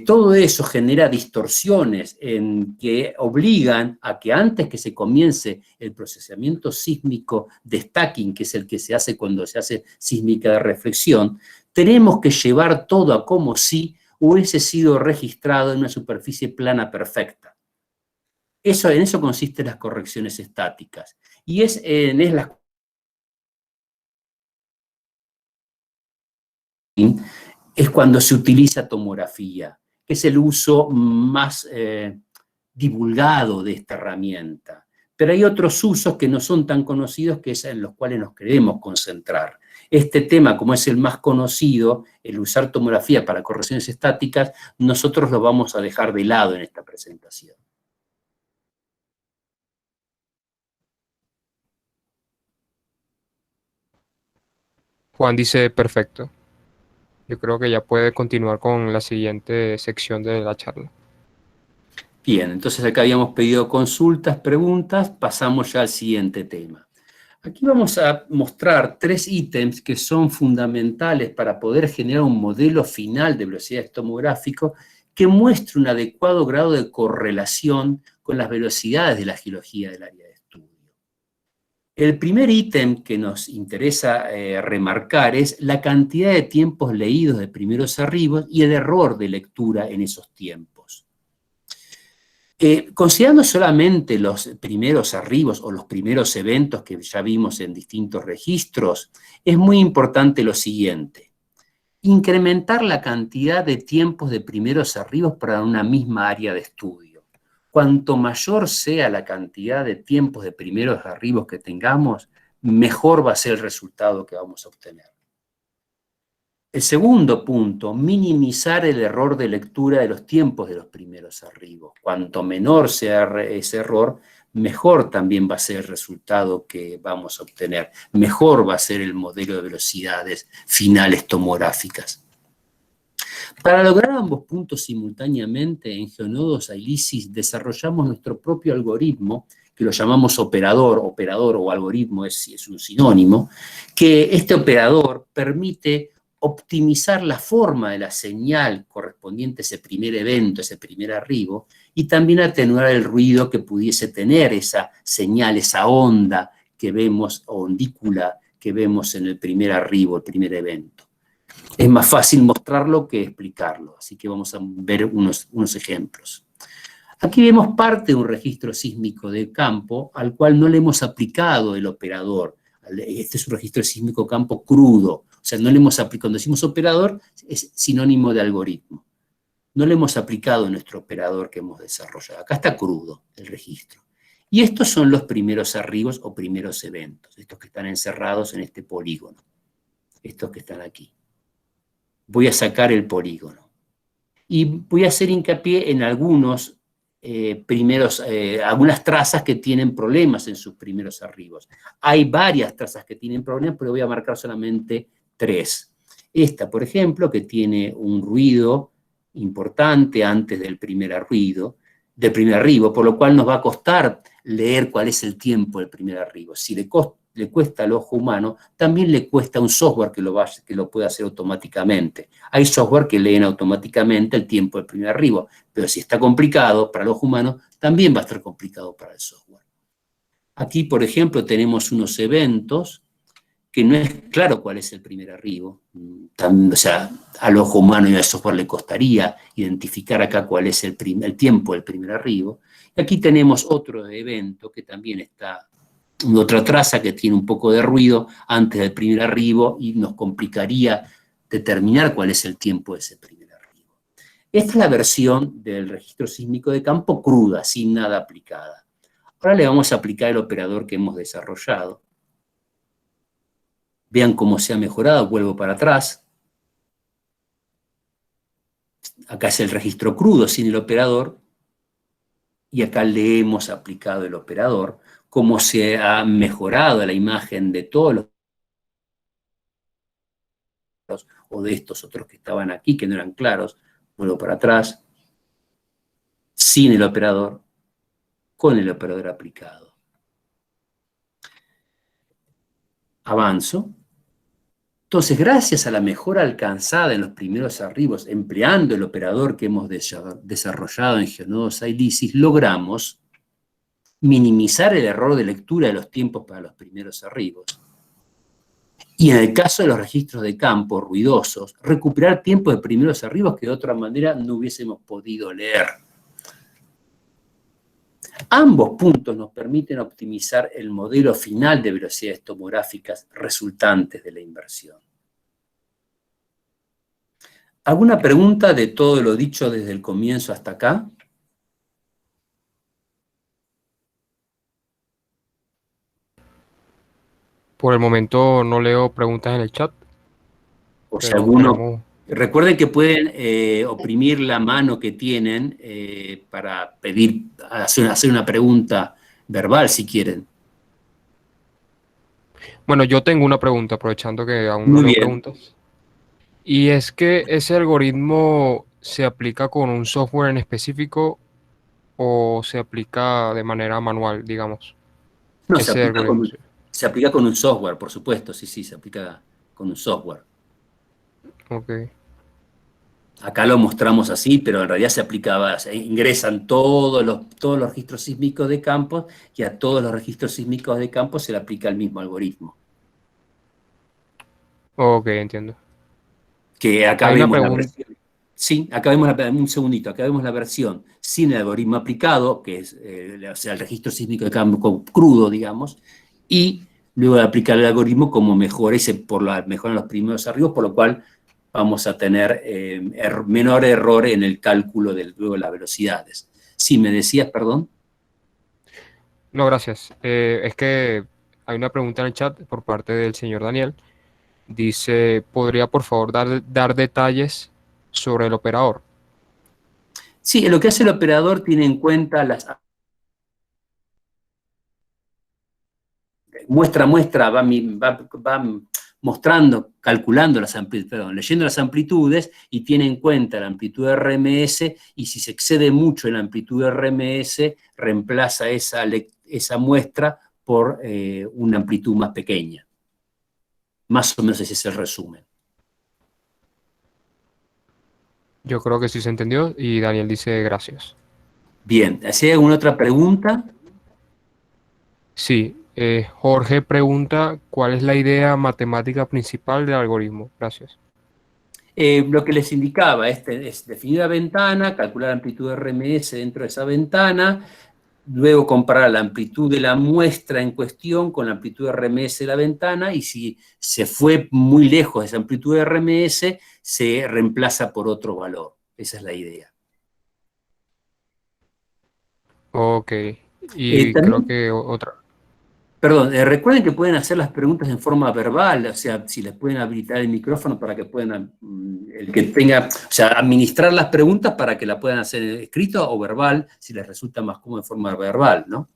Speaker 2: todo eso genera distorsiones en que obligan a que antes que se comience el procesamiento sísmico de stacking, que es el que se hace cuando se hace sísmica de reflexión, tenemos que llevar todo a como si hubiese sido registrado en una superficie plana perfecta. En eso consisten las correcciones estáticas. Y es cuando se utiliza tomografía, que es el uso más divulgado de esta herramienta. Pero hay otros usos que no son tan conocidos, que es en los cuales nos queremos concentrar. Este tema, como es el más conocido, el usar tomografía para correcciones estáticas, nosotros lo vamos a dejar de lado en esta presentación.
Speaker 4: Juan dice, perfecto. Yo creo que ya puede continuar con la siguiente sección de la charla.
Speaker 2: Bien, entonces acá habíamos pedido consultas, preguntas, pasamos ya al siguiente tema. Aquí vamos a mostrar 3 ítems que son fundamentales para poder generar un modelo final de velocidades tomográfico que muestre un adecuado grado de correlación con las velocidades de la geología del área de estudio. El primer ítem que nos interesa remarcar es la cantidad de tiempos leídos de primeros arribos y el error de lectura en esos tiempos. Considerando solamente los primeros arribos o los primeros eventos que ya vimos en distintos registros, es muy importante lo siguiente: incrementar la cantidad de tiempos de primeros arribos para una misma área de estudio. Cuanto mayor sea la cantidad de tiempos de primeros arribos que tengamos, mejor va a ser el resultado que vamos a obtener. El segundo punto, minimizar el error de lectura de los tiempos de los primeros arribos. Cuanto menor sea ese error, mejor también va a ser el resultado que vamos a obtener. Mejor va a ser el modelo de velocidades finales tomográficas. Para lograr ambos puntos simultáneamente, en Geonodos Ailisis desarrollamos nuestro propio algoritmo, que lo llamamos operador o algoritmo es un sinónimo, que este operador permite optimizar la forma de la señal correspondiente a ese primer evento, ese primer arribo, y también atenuar el ruido que pudiese tener esa señal, esa onda que vemos, o ondícula que vemos en el primer arribo, el primer evento. Es más fácil mostrarlo que explicarlo, así que vamos a ver unos ejemplos. Aquí vemos parte de un registro sísmico de campo al cual no le hemos aplicado el operador. Este es un registro sísmico campo crudo, o sea, no le hemos aplicado. Cuando decimos operador, es sinónimo de algoritmo. No le hemos aplicado nuestro operador que hemos desarrollado. Acá está crudo el registro. Y estos son los primeros arribos o primeros eventos, estos que están encerrados en este polígono, estos que están aquí. Voy a sacar el polígono. Y voy a hacer hincapié en algunas trazas que tienen problemas en sus primeros arribos. Hay varias trazas que tienen problemas, pero voy a marcar solamente 3. Esta, por ejemplo, que tiene un ruido importante antes del primer arribo, por lo cual nos va a costar leer cuál es el tiempo del primer arribo. Si le cuesta al ojo humano, también le cuesta a un software que lo pueda hacer automáticamente. Hay software que leen automáticamente el tiempo del primer arribo, pero si está complicado para el ojo humano, también va a estar complicado para el software. Aquí, por ejemplo, tenemos unos eventos que no es claro cuál es el primer arribo. O sea, al ojo humano y al software le costaría identificar acá cuál es el tiempo del primer arribo. Y aquí tenemos otro evento que también está, otra traza que tiene un poco de ruido antes del primer arribo y nos complicaría determinar cuál es el tiempo de ese primer arribo. Esta es la versión del registro sísmico de campo cruda, sin nada aplicada. Ahora le vamos a aplicar el operador que hemos desarrollado. Vean cómo se ha mejorado, vuelvo para atrás. Acá es el registro crudo sin el operador. Y acá le hemos aplicado el operador. Cómo se ha mejorado la imagen de todos los, o de estos otros que estaban aquí, que no eran claros. Vuelvo para atrás. Sin el operador, con el operador aplicado. Avanzo. Entonces, gracias a la mejora alcanzada en los primeros arribos, empleando el operador que hemos desarrollado en GeoNodos iLYSIS, logramos minimizar el error de lectura de los tiempos para los primeros arribos. Y en el caso de los registros de campo ruidosos, recuperar tiempos de primeros arribos que de otra manera no hubiésemos podido leer. Ambos puntos nos permiten optimizar el modelo final de velocidades tomográficas resultantes de la inversión. ¿Alguna pregunta de todo lo dicho desde el comienzo hasta acá?
Speaker 4: Por el momento no leo preguntas en el chat.
Speaker 2: O si
Speaker 4: pero
Speaker 2: alguno...
Speaker 4: queremos-
Speaker 2: Recuerden que pueden oprimir la mano que tienen para pedir, hacer una pregunta verbal si quieren.
Speaker 4: Bueno, yo tengo una pregunta, aprovechando que aún no
Speaker 2: Muy
Speaker 4: leo
Speaker 2: bien.
Speaker 4: preguntas. Y es que ese algoritmo se aplica con un software en específico o se aplica de manera manual, digamos.
Speaker 2: No,
Speaker 4: Ese algoritmo. Sí.
Speaker 2: se aplica con un software, por supuesto, sí, se aplica con un software.
Speaker 4: Ok.
Speaker 2: Acá lo mostramos así, pero en realidad se aplicaba, ingresan todos los registros sísmicos de campos y a todos los registros sísmicos de campos se le aplica el mismo algoritmo.
Speaker 4: Ok, entiendo.
Speaker 2: Que acá
Speaker 4: Hay una
Speaker 2: vemos la
Speaker 4: pregunta.
Speaker 2: versión. Sí, acá vemos un segundito, acá vemos la versión sin el algoritmo aplicado, que es o sea, el registro sísmico de campo crudo, digamos, y luego de aplicar el algoritmo como mejora, mejoran los primeros arribos, por lo cual vamos a tener menor error en el cálculo luego de las velocidades. Sí, me decías, perdón.
Speaker 4: No, gracias. Es que hay una pregunta en el chat por parte del señor Daniel. Dice, ¿podría por favor dar detalles sobre el operador?
Speaker 2: Sí, lo que hace el operador tiene en cuenta muestra, va mostrando, calculando las amplitudes, leyendo las amplitudes y tiene en cuenta la amplitud de RMS y si se excede mucho en la amplitud de RMS, reemplaza esa muestra por una amplitud más pequeña. Más o menos ese es el resumen.
Speaker 4: Yo creo que sí se entendió y Daniel dice gracias.
Speaker 2: Bien, ¿hay alguna otra pregunta?
Speaker 4: Sí, Jorge pregunta, ¿cuál es la idea matemática principal del algoritmo? Gracias.
Speaker 2: Lo que les indicaba es definir la ventana, calcular la amplitud de RMS dentro de esa ventana, luego comparar la amplitud de la muestra en cuestión con la amplitud de RMS de la ventana y si se fue muy lejos de esa amplitud de RMS, se reemplaza por otro valor. Esa es la idea.
Speaker 4: Ok, y creo
Speaker 2: También,
Speaker 4: que otra.
Speaker 2: perdón, recuerden que pueden hacer las preguntas en forma verbal, o sea, si les pueden habilitar el micrófono para que puedan, el que tenga, o sea, administrar las preguntas para que la puedan hacer escrito o verbal, si les resulta más cómodo en forma verbal, ¿no?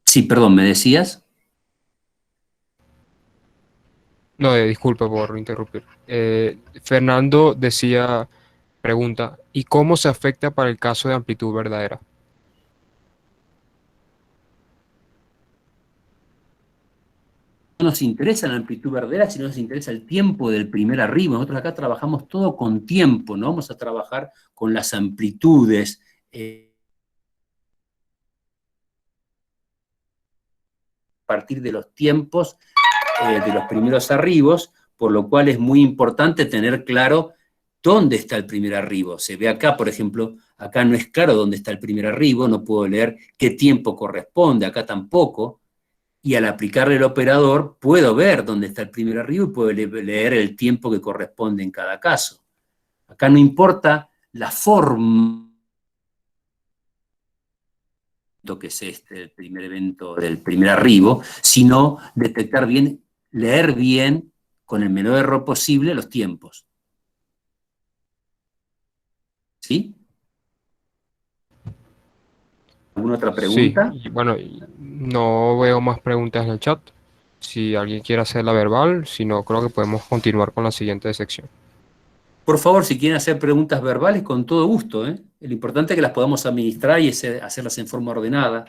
Speaker 2: Sí, perdón, ¿me decías?
Speaker 4: No, disculpa por interrumpir. Fernando decía, pregunta, ¿y cómo se afecta para el caso de amplitud verdadera?
Speaker 2: No nos interesa la amplitud verdadera, sino nos interesa el tiempo del primer arribo. Nosotros acá trabajamos todo con tiempo, no vamos a trabajar con las amplitudes. A partir de los tiempos de los primeros arribos, por lo cual es muy importante tener claro dónde está el primer arribo. Se ve acá, por ejemplo, acá no es claro dónde está el primer arribo, no puedo leer qué tiempo corresponde, acá tampoco. Y al aplicarle el operador, puedo ver dónde está el primer arribo y puedo leer el tiempo que corresponde en cada caso. Acá no importa la forma que es el primer evento del primer arribo, sino detectar bien, leer bien, con el menor error posible, los tiempos. ¿Sí? ¿Alguna otra
Speaker 4: Sí,
Speaker 2: pregunta?
Speaker 4: y bueno, no veo más preguntas en el chat. Si alguien quiere hacerla verbal, si no, creo que podemos continuar con la siguiente sección.
Speaker 2: Por favor, si quieren hacer preguntas verbales, con todo gusto, ¿eh? Lo importante es que las podamos administrar y hacerlas en forma ordenada.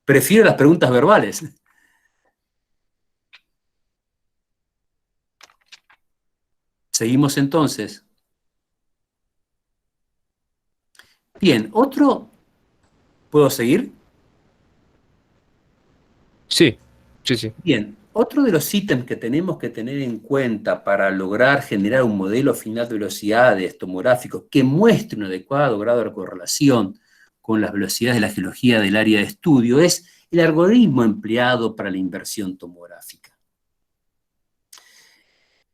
Speaker 2: Prefiero las preguntas verbales. ¿Seguimos entonces? Bien, otro... ¿Puedo seguir?
Speaker 4: Sí, sí, sí.
Speaker 2: Bien, otro de los ítems que tenemos que tener en cuenta para lograr generar un modelo final de velocidades tomográficos que muestre un adecuado grado de correlación con las velocidades de la geología del área de estudio es el algoritmo empleado para la inversión tomográfica.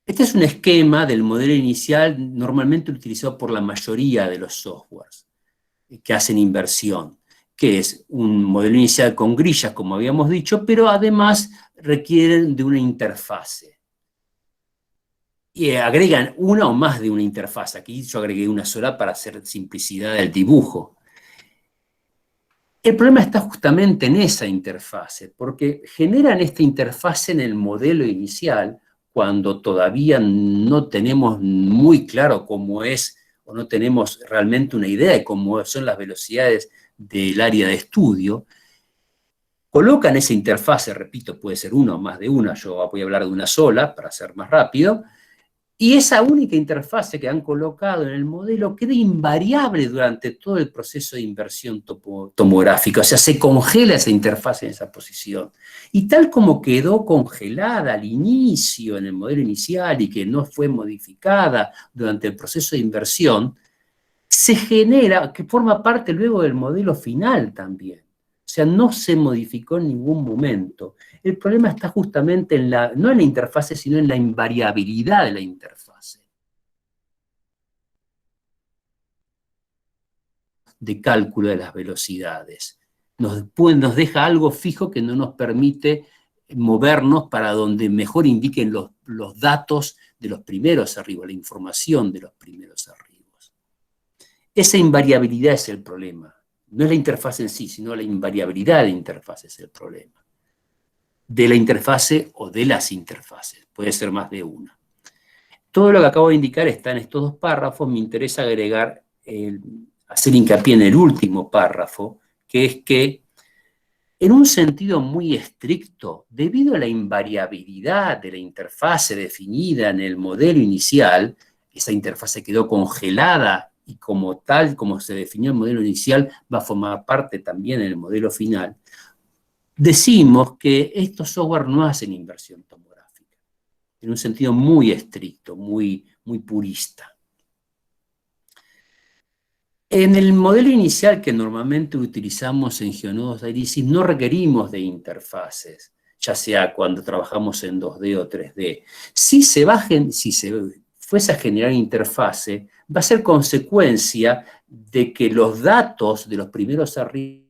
Speaker 2: Este es un esquema del modelo inicial normalmente utilizado por la mayoría de los softwares que hacen inversión, que es un modelo inicial con grillas, como habíamos dicho, pero además requieren de una interfase. Y agregan una o más de una interfaz. Aquí yo agregué una sola para hacer simplicidad del dibujo. El problema está justamente en esa interfase, porque generan esta interfase en el modelo inicial cuando todavía no tenemos muy claro cómo es, o no tenemos realmente una idea de cómo son las velocidades del área de estudio. Colocan esa interfase, repito, puede ser una o más de una, yo voy a hablar de una sola para ser más rápido, y esa única interfase que han colocado en el modelo queda invariable durante todo el proceso de inversión tomográfica, o sea, se congela esa interfase en esa posición. Y tal como quedó congelada al inicio en el modelo inicial y que no fue modificada durante el proceso de inversión, se genera, que forma parte luego del modelo final también. O sea, no se modificó en ningún momento. El problema está justamente no en la interfase, sino en la invariabilidad de la interfase. De cálculo de las velocidades. Nos deja algo fijo que no nos permite movernos para donde mejor indiquen los datos de los primeros arribos, la información de los primeros arribos. Esa invariabilidad es el problema. No es la interfaz en sí, sino la invariabilidad de la interfaz es el problema. De la interfase o de las interfaces. Puede ser más de una. Todo lo que acabo de indicar está en estos dos párrafos. Me interesa agregar, hacer hincapié en el último párrafo, que es que, en un sentido muy estricto, debido a la invariabilidad de la interfase definida en el modelo inicial, esa interfase quedó congelada y como tal, como se definió el modelo inicial, va a formar parte también en el modelo final, decimos que estos software no hacen inversión tomográfica, en un sentido muy estricto, muy purista. En el modelo inicial que normalmente utilizamos en geonodos de análisis no requerimos de interfaces, ya sea cuando trabajamos en 2D o 3D. Si se fuese a generar interfase, va a ser consecuencia de que los datos de los primeros arriba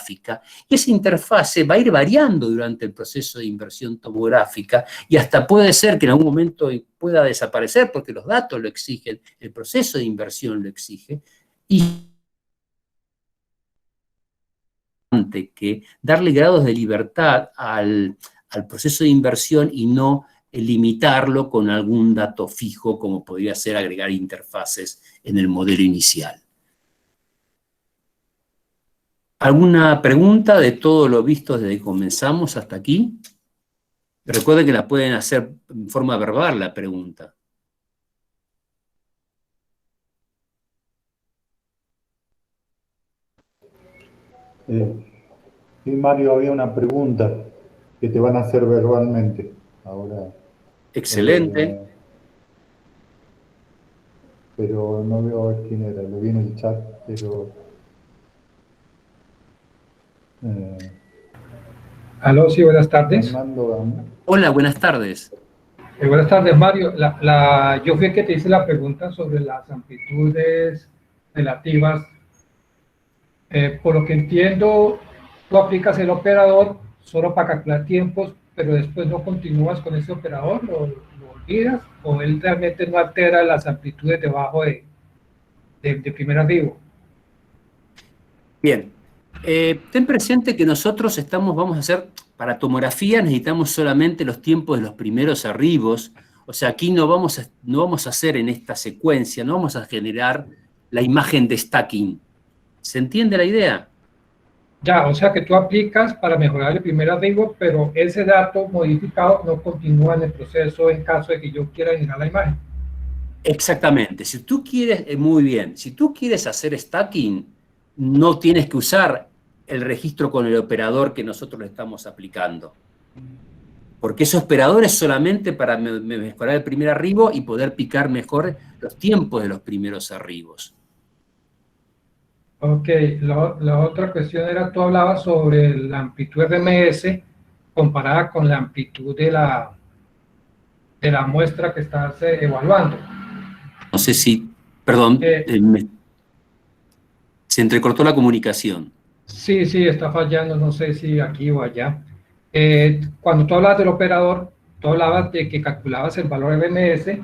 Speaker 2: y esa interfase va a ir variando durante el proceso de inversión tomográfica y hasta puede ser que en algún momento pueda desaparecer porque los datos lo exigen, el proceso de inversión lo exige, y que darle grados de libertad al proceso de inversión y no limitarlo con algún dato fijo como podría ser agregar interfaces en el modelo inicial. ¿Alguna pregunta de todo lo visto desde que comenzamos hasta aquí? Recuerden que la pueden hacer en forma verbal la pregunta.
Speaker 3: Sí, Mario, había una pregunta que te van a hacer verbalmente. Ahora.
Speaker 2: Excelente.
Speaker 3: Pero no veo a ver quién era, lo vi en el chat, pero...
Speaker 5: Aló, sí, buenas tardes.
Speaker 2: Hola, buenas tardes.
Speaker 5: Buenas tardes, Mario. Yo fui el que te hice la pregunta sobre las amplitudes relativas. Por lo que entiendo, tú aplicas el operador solo para calcular tiempos, pero después no continúas con ese operador, lo olvidas, o él realmente no altera las amplitudes debajo de primer arribo.
Speaker 2: Bien. Ten presente que nosotros vamos a hacer, para tomografía necesitamos solamente los tiempos de los primeros arribos, o sea, aquí no vamos a hacer en esta secuencia, no vamos a generar la imagen de stacking. ¿Se entiende la idea?
Speaker 5: Ya, o sea que tú aplicas para mejorar el primer arribo, pero ese dato modificado no continúa en el proceso en caso de que yo quiera generar la imagen.
Speaker 2: Exactamente. Si tú quieres, muy bien, si tú quieres hacer stacking, no tienes que usar el registro con el operador que nosotros le estamos aplicando. Porque ese operador es solamente para mejorar el primer arribo y poder picar mejor los tiempos de los primeros arribos.
Speaker 5: Ok, la otra cuestión era, tú hablabas sobre la amplitud RMS comparada con la amplitud de la muestra que estás evaluando.
Speaker 2: No sé si, perdón, se entrecortó la comunicación.
Speaker 5: Sí, sí, está fallando, no sé si aquí o allá. Cuando tú hablabas del operador, tú hablabas de que calculabas el valor RMS.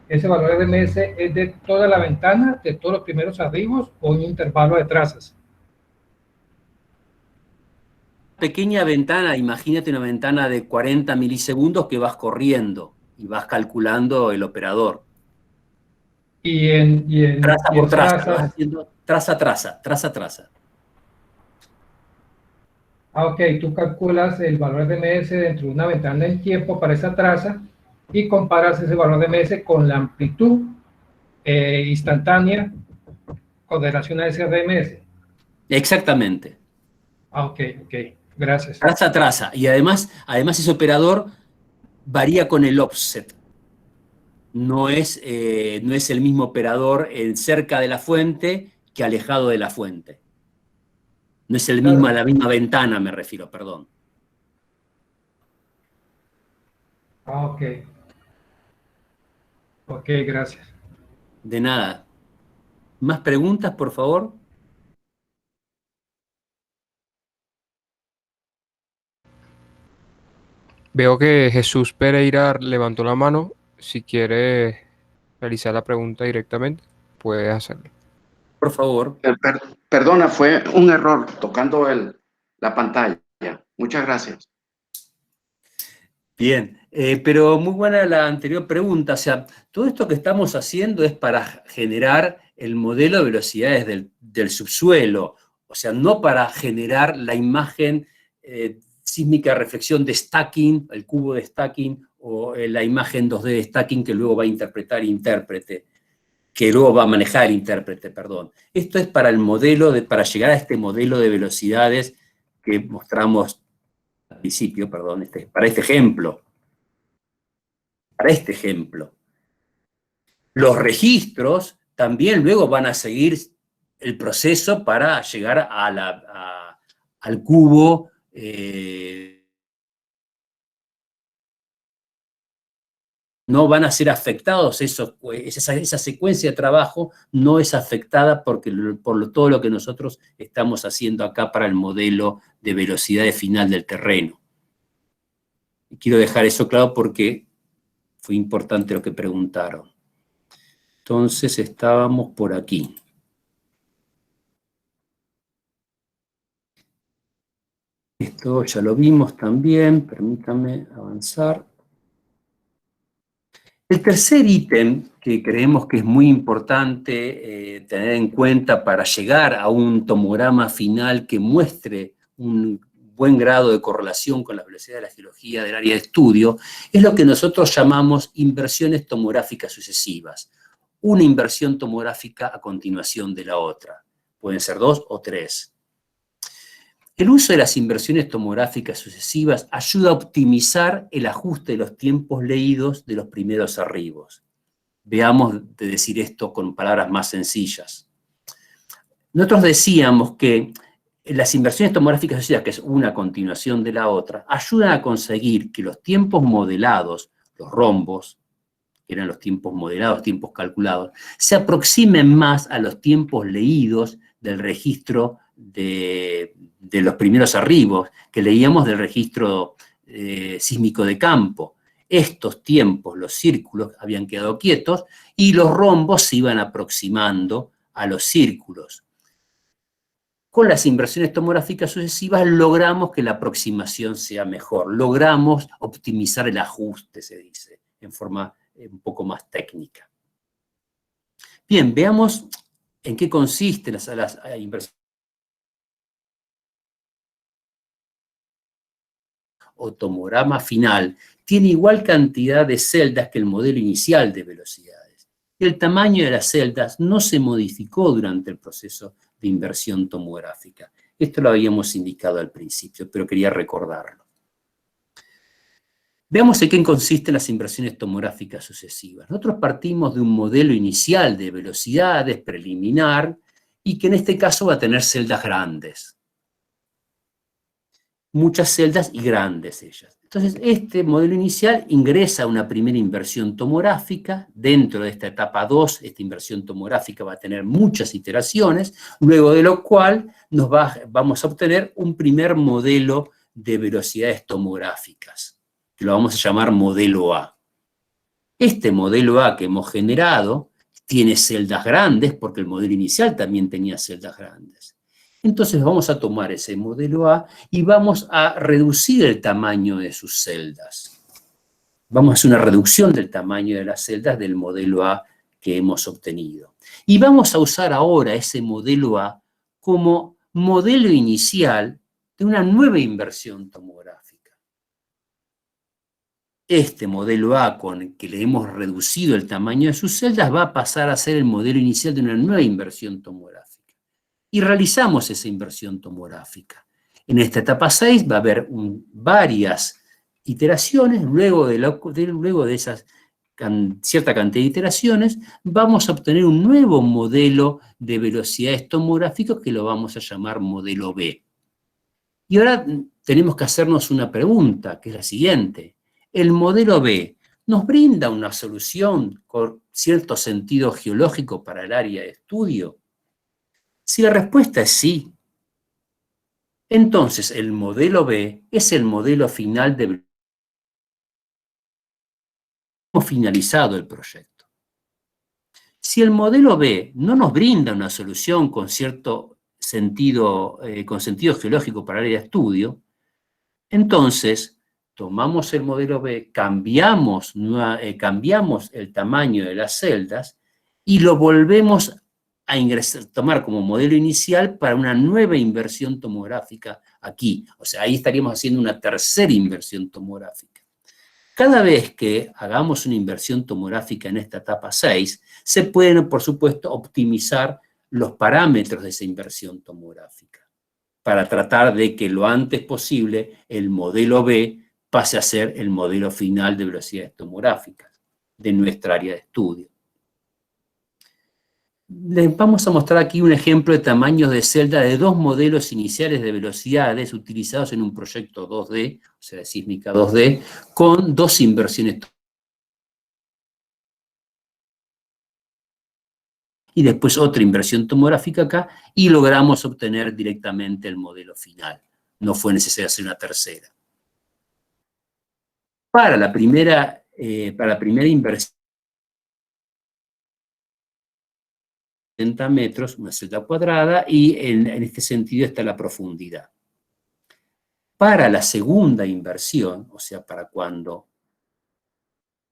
Speaker 5: ¿Ese valor RMS es de toda la ventana, de todos los primeros arribos o un intervalo de trazas?
Speaker 2: Pequeña ventana, imagínate una ventana de 40 milisegundos que vas corriendo y vas calculando el operador. Traza
Speaker 5: Y
Speaker 2: por
Speaker 5: en
Speaker 2: traza, lo vas
Speaker 5: trazas.
Speaker 2: haciendo traza a traza, traza a traza.
Speaker 5: Ah, ok, tú calculas el valor RMS dentro de una ventana en tiempo para esa traza y comparas ese valor RMS con la amplitud instantánea con relación a ese RMS.
Speaker 2: Exactamente.
Speaker 5: Ah, ok, ok, gracias.
Speaker 2: Traza a traza. Y además ese operador varía con el offset. No es el mismo operador en cerca de la fuente que alejado de la fuente. No es
Speaker 5: Claro.
Speaker 2: la misma ventana, me refiero, perdón.
Speaker 5: Ah, ok. Ok, gracias.
Speaker 2: De nada. ¿Más preguntas, por favor?
Speaker 4: Veo que Jesús Pereira levantó la mano. Si quiere realizar la pregunta directamente, puede hacerlo.
Speaker 2: Por favor.
Speaker 6: Perdona, fue un error tocando la pantalla. Muchas gracias.
Speaker 2: Bien, pero muy buena la anterior pregunta. O sea, todo esto que estamos haciendo es para generar el modelo de velocidades del subsuelo. O sea, no para generar la imagen sísmica de reflexión de stacking, el cubo de stacking, o la imagen 2D de stacking que luego va a interpretar intérprete, que luego va a manejar el intérprete, perdón. Esto es para el modelo, para llegar a este modelo de velocidades que mostramos al principio, perdón, para este ejemplo. Para este ejemplo. Los registros también luego van a seguir el proceso para llegar al cubo. No van a ser afectados, esa secuencia de trabajo no es afectada por todo lo que nosotros estamos haciendo acá para el modelo de velocidad final del terreno. Y quiero dejar eso claro porque fue importante lo que preguntaron. Entonces estábamos por aquí. Esto ya lo vimos también, permítanme avanzar. El tercer ítem que creemos que es muy importante tener en cuenta para llegar a un tomograma final que muestre un buen grado de correlación con la velocidad de la geología del área de estudio, es lo que nosotros llamamos inversiones tomográficas sucesivas. Una inversión tomográfica a continuación de la otra. Pueden ser 2 o 3. El uso de las inversiones tomográficas sucesivas ayuda a optimizar el ajuste de los tiempos leídos de los primeros arribos. Veamos de decir esto con palabras más sencillas. Nosotros decíamos que las inversiones tomográficas sucesivas, que es una continuación de la otra, ayudan a conseguir que los tiempos modelados, los rombos, que eran los tiempos modelados, tiempos calculados, se aproximen más a los tiempos leídos del registro de los primeros arribos, que leíamos del registro sísmico de campo. Estos tiempos, los círculos, habían quedado quietos y los rombos se iban aproximando a los círculos. Con las inversiones tomográficas sucesivas logramos que la aproximación sea mejor, logramos optimizar el ajuste, se dice, en forma un poco más técnica. Bien, veamos en qué consisten las inversiones o tomograma final tiene igual cantidad de celdas que el modelo inicial de velocidades. El tamaño de las celdas no se modificó durante el proceso de inversión tomográfica. Esto lo habíamos indicado al principio, pero quería recordarlo. Veamos en qué consisten las inversiones tomográficas sucesivas. Nosotros partimos de un modelo inicial de velocidades preliminar y que en este caso va a tener celdas grandes. Muchas celdas y grandes ellas. Entonces, este modelo inicial ingresa a una primera inversión tomográfica. Dentro de esta etapa 2, esta inversión tomográfica va a tener muchas iteraciones, luego de lo cual vamos a obtener un primer modelo de velocidades tomográficas, que lo vamos a llamar modelo A. Este modelo A que hemos generado tiene celdas grandes, porque el modelo inicial también tenía celdas grandes. Entonces vamos a tomar ese modelo A y vamos a reducir el tamaño de sus celdas. Vamos a hacer una reducción del tamaño de las celdas del modelo A que hemos obtenido. Y vamos a usar ahora ese modelo A como modelo inicial de una nueva inversión tomográfica. Este modelo A con el que le hemos reducido el tamaño de sus celdas va a pasar a ser el modelo inicial de una nueva inversión tomográfica. Y realizamos esa inversión tomográfica. En esta etapa 6 va a haber varias iteraciones, luego de esas cierta cantidad de iteraciones, vamos a obtener un nuevo modelo de velocidades tomográficas que lo vamos a llamar modelo B. Y ahora tenemos que hacernos una pregunta, que es la siguiente. ¿El modelo B nos brinda una solución con cierto sentido geológico para el área de estudio? Si la respuesta es sí, entonces el modelo B es el modelo final de... Hemos finalizado el proyecto. Si el modelo B no nos brinda una solución con cierto sentido, con sentido geológico para el área de estudio, entonces tomamos el modelo B, cambiamos el tamaño de las celdas y lo volvemos a tomar como modelo inicial para una nueva inversión tomográfica aquí. O sea, ahí estaríamos haciendo una tercera inversión tomográfica. Cada vez que hagamos una inversión tomográfica en esta etapa 6, se pueden, por supuesto, optimizar los parámetros de esa inversión tomográfica para tratar de que lo antes posible el modelo B pase a ser el modelo final de velocidades tomográficas de nuestra área de estudio. Les vamos a mostrar aquí un ejemplo de tamaños de celda de dos modelos iniciales de velocidades utilizados en un proyecto 2D, o sea, de sísmica 2D, con dos inversiones y después otra inversión tomográfica acá, y logramos obtener directamente el modelo final. No fue necesario hacer una tercera. Para la primera inversión, 70 metros, una celda cuadrada, y en este sentido está la profundidad. Para la segunda inversión, o sea, para cuando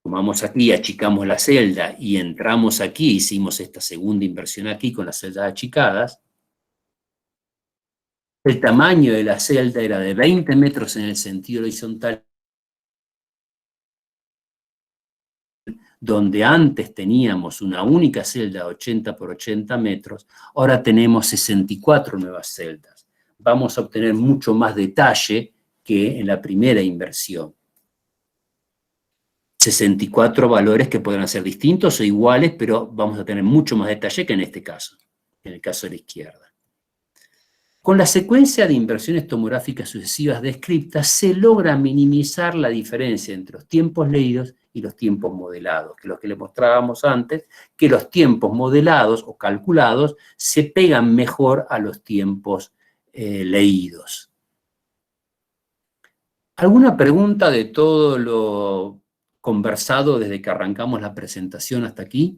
Speaker 2: tomamos aquí, achicamos la celda y entramos aquí, hicimos esta segunda inversión aquí con las celdas achicadas, el tamaño de la celda era de 20 metros en el sentido horizontal, donde antes teníamos una única celda de 80 por 80 metros, ahora tenemos 64 nuevas celdas. Vamos a obtener mucho más detalle que en la primera inversión. 64 valores que podrán ser distintos o iguales, pero vamos a tener mucho más detalle que en este caso, en el caso de la izquierda. Con la secuencia de inversiones tomográficas sucesivas descriptas se logra minimizar la diferencia entre los tiempos leídos y los tiempos modelados, que los que le mostrábamos antes, que los tiempos modelados o calculados se pegan mejor a los tiempos leídos. ¿Alguna pregunta de todo lo conversado desde que arrancamos la presentación hasta aquí?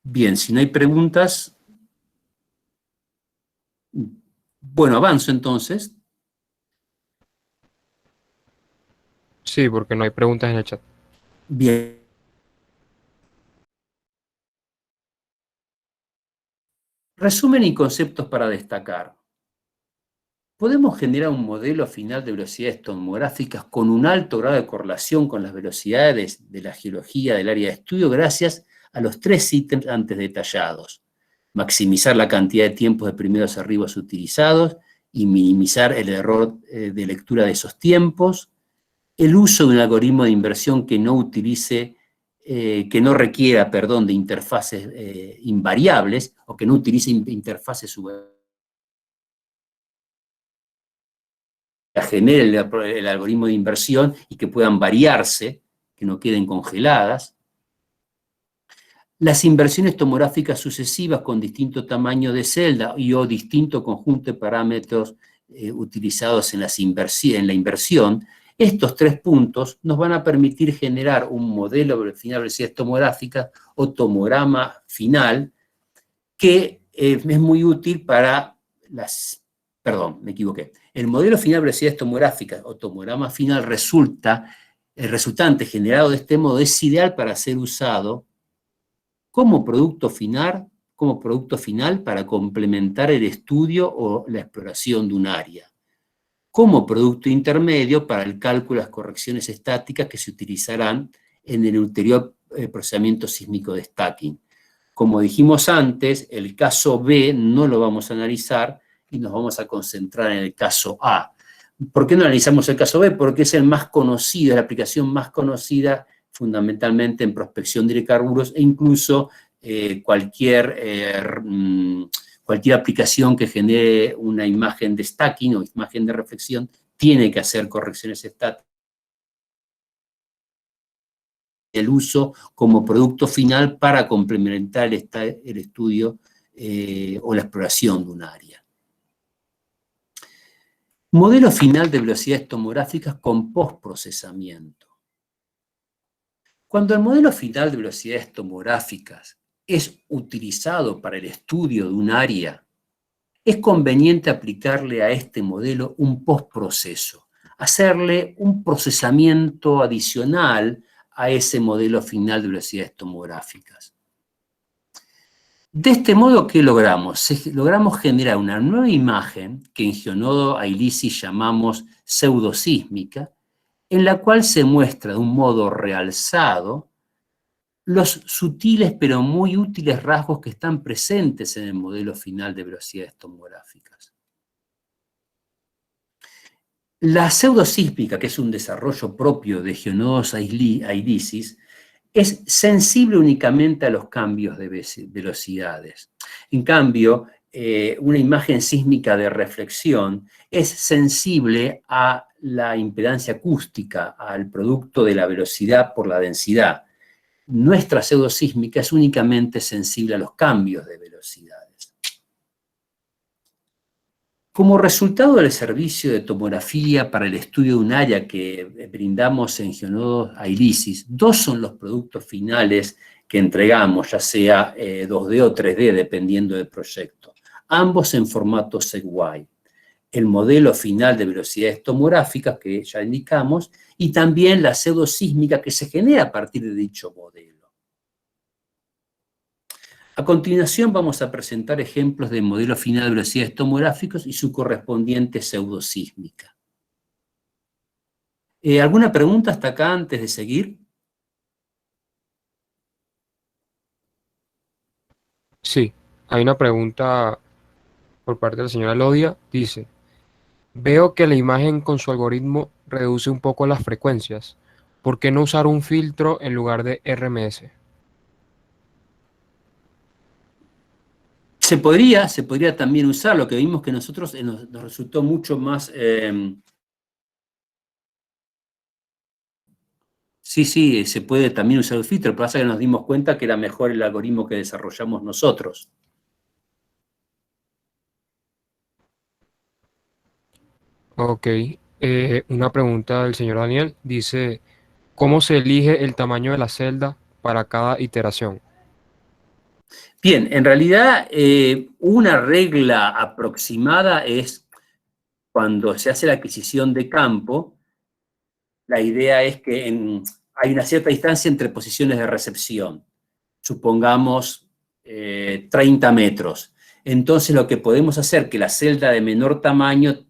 Speaker 2: Bien, si no hay preguntas, bueno, avanzo entonces.
Speaker 4: Sí, porque no hay preguntas en el chat.
Speaker 2: Bien. Resumen y conceptos para destacar. Podemos generar un modelo final de velocidades tomográficas con un alto grado de correlación con las velocidades de la geología del área de estudio gracias a los 3 ítems antes detallados. Maximizar la cantidad de tiempos de primeros arribos utilizados y minimizar el error de lectura de esos tiempos. El uso de un algoritmo de inversión que no requiera, de interfaces invariables o que no utilice interfaces subvariables. Genere el algoritmo de inversión y que puedan variarse, que no queden congeladas. Las inversiones tomográficas sucesivas con distinto tamaño de celda y o distinto conjunto de parámetros utilizados en la inversión, estos 3 puntos nos van a permitir generar un modelo final de velocidades tomográficas o tomograma final que es muy útil para me equivoqué. El modelo final de velocidades tomográficas o tomograma final el resultante generado de este modo es ideal para ser usado como producto final para complementar el estudio o la exploración de un área, como producto intermedio para el cálculo de las correcciones estáticas que se utilizarán en el ulterior procesamiento sísmico de stacking. Como dijimos antes, el caso B no lo vamos a analizar y nos vamos a concentrar en el caso A. ¿Por qué no analizamos el caso B? Porque es el más conocido, es la aplicación más conocida fundamentalmente en prospección de hidrocarburos e incluso cualquier aplicación que genere una imagen de stacking o imagen de reflexión tiene que hacer correcciones estáticas. El uso como producto final para complementar el estudio o la exploración de un área. Modelo final de velocidades tomográficas con postprocesamiento. Cuando el modelo final de velocidades tomográficas es utilizado para el estudio de un área, es conveniente aplicarle a este modelo un postproceso, hacerle un procesamiento adicional a ese modelo final de velocidades tomográficas. De este modo, ¿qué logramos? Logramos generar una nueva imagen que en Geonodo Ailisis llamamos pseudosísmica, en la cual se muestra de un modo realzado los sutiles pero muy útiles rasgos que están presentes en el modelo final de velocidades tomográficas. La pseudosísmica, que es un desarrollo propio de Geonodos Ailisis, es sensible únicamente a los cambios de velocidades. En cambio, una imagen sísmica de reflexión es sensible a la impedancia acústica, al producto de la velocidad por la densidad. Nuestra pseudosísmica es únicamente sensible a los cambios de velocidades. Como resultado del servicio de tomografía para el estudio de un área que brindamos en Geonodos Ailisis, 2 son los productos finales que entregamos, ya sea 2D o 3D, dependiendo del proyecto, ambos en formato Segway. El modelo final de velocidades tomográficas que ya indicamos y también la pseudosísmica que se genera a partir de dicho modelo. A continuación vamos a presentar ejemplos de modelo final de velocidades tomográficos y su correspondiente pseudosísmica. ¿Alguna pregunta hasta acá antes de seguir?
Speaker 4: Sí, hay una pregunta por parte de la señora Lodia. Dice, veo que la imagen con su algoritmo reduce un poco las frecuencias. ¿Por qué no usar un filtro en lugar de RMS?
Speaker 2: Se podría también usar, lo que vimos que nosotros nos resultó mucho más... Sí, se puede también usar el filtro, pero pasa que nos dimos cuenta que era mejor el algoritmo que desarrollamos nosotros.
Speaker 4: Ok, una pregunta del señor Daniel. Dice, ¿cómo se elige el tamaño de la celda para cada iteración?
Speaker 2: Bien, en realidad una regla aproximada es cuando se hace la adquisición de campo, la idea es que hay una cierta distancia entre posiciones de recepción, supongamos 30 metros. Entonces lo que podemos hacer, que la celda de menor tamaño,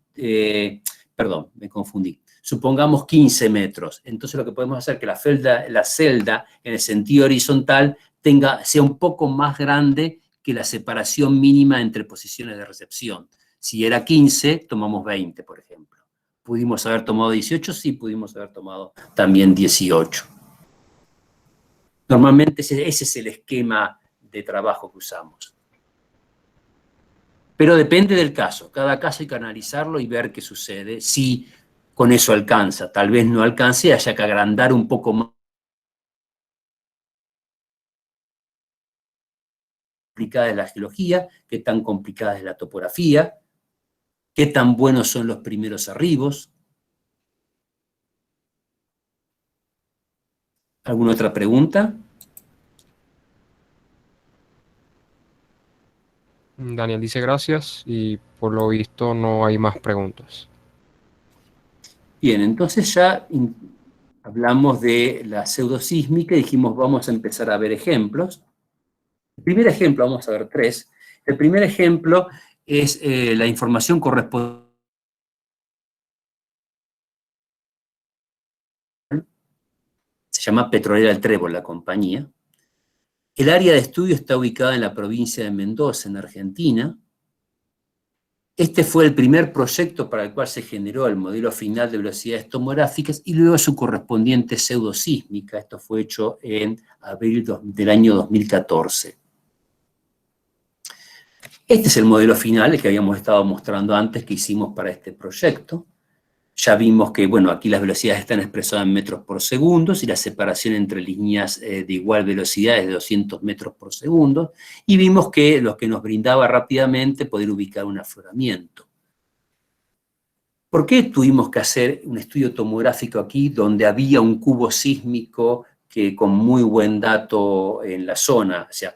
Speaker 2: perdón, me confundí, supongamos 15 metros, entonces lo que podemos hacer es que la celda en el sentido horizontal sea un poco más grande que la separación mínima entre posiciones de recepción. Si era 15, tomamos 20, por ejemplo. ¿Pudimos haber tomado 18? Sí, pudimos haber tomado también 18. Normalmente ese es el esquema de trabajo que usamos. Pero depende del caso. Cada caso hay que analizarlo y ver qué sucede. Si con eso alcanza, tal vez no alcance, haya que agrandar un poco más. Complicada es la geología, qué tan complicada es la topografía, qué tan buenos son los primeros arribos. ¿Alguna otra pregunta?
Speaker 4: Daniel dice gracias y por lo visto no hay más preguntas.
Speaker 2: Bien, entonces ya hablamos de la pseudosísmica y dijimos vamos a empezar a ver ejemplos. El primer ejemplo, vamos a ver 3. El primer ejemplo es la información correspondiente. Se llama Petrolera El Trébol, la compañía. El área de estudio está ubicada en la provincia de Mendoza, en Argentina. Este fue el primer proyecto para el cual se generó el modelo final de velocidades tomográficas y luego su correspondiente pseudosísmica. Esto fue hecho en abril del año 2014. Este es el modelo final, el que habíamos estado mostrando antes que hicimos para este proyecto. Ya vimos que, bueno, aquí las velocidades están expresadas en metros por segundo y la separación entre líneas de igual velocidad es de 200 metros por segundo. Y vimos que lo que nos brindaba rápidamente poder ubicar un afloramiento. ¿Por qué tuvimos que hacer un estudio tomográfico aquí donde había un cubo sísmico con muy buen dato en la zona? O sea,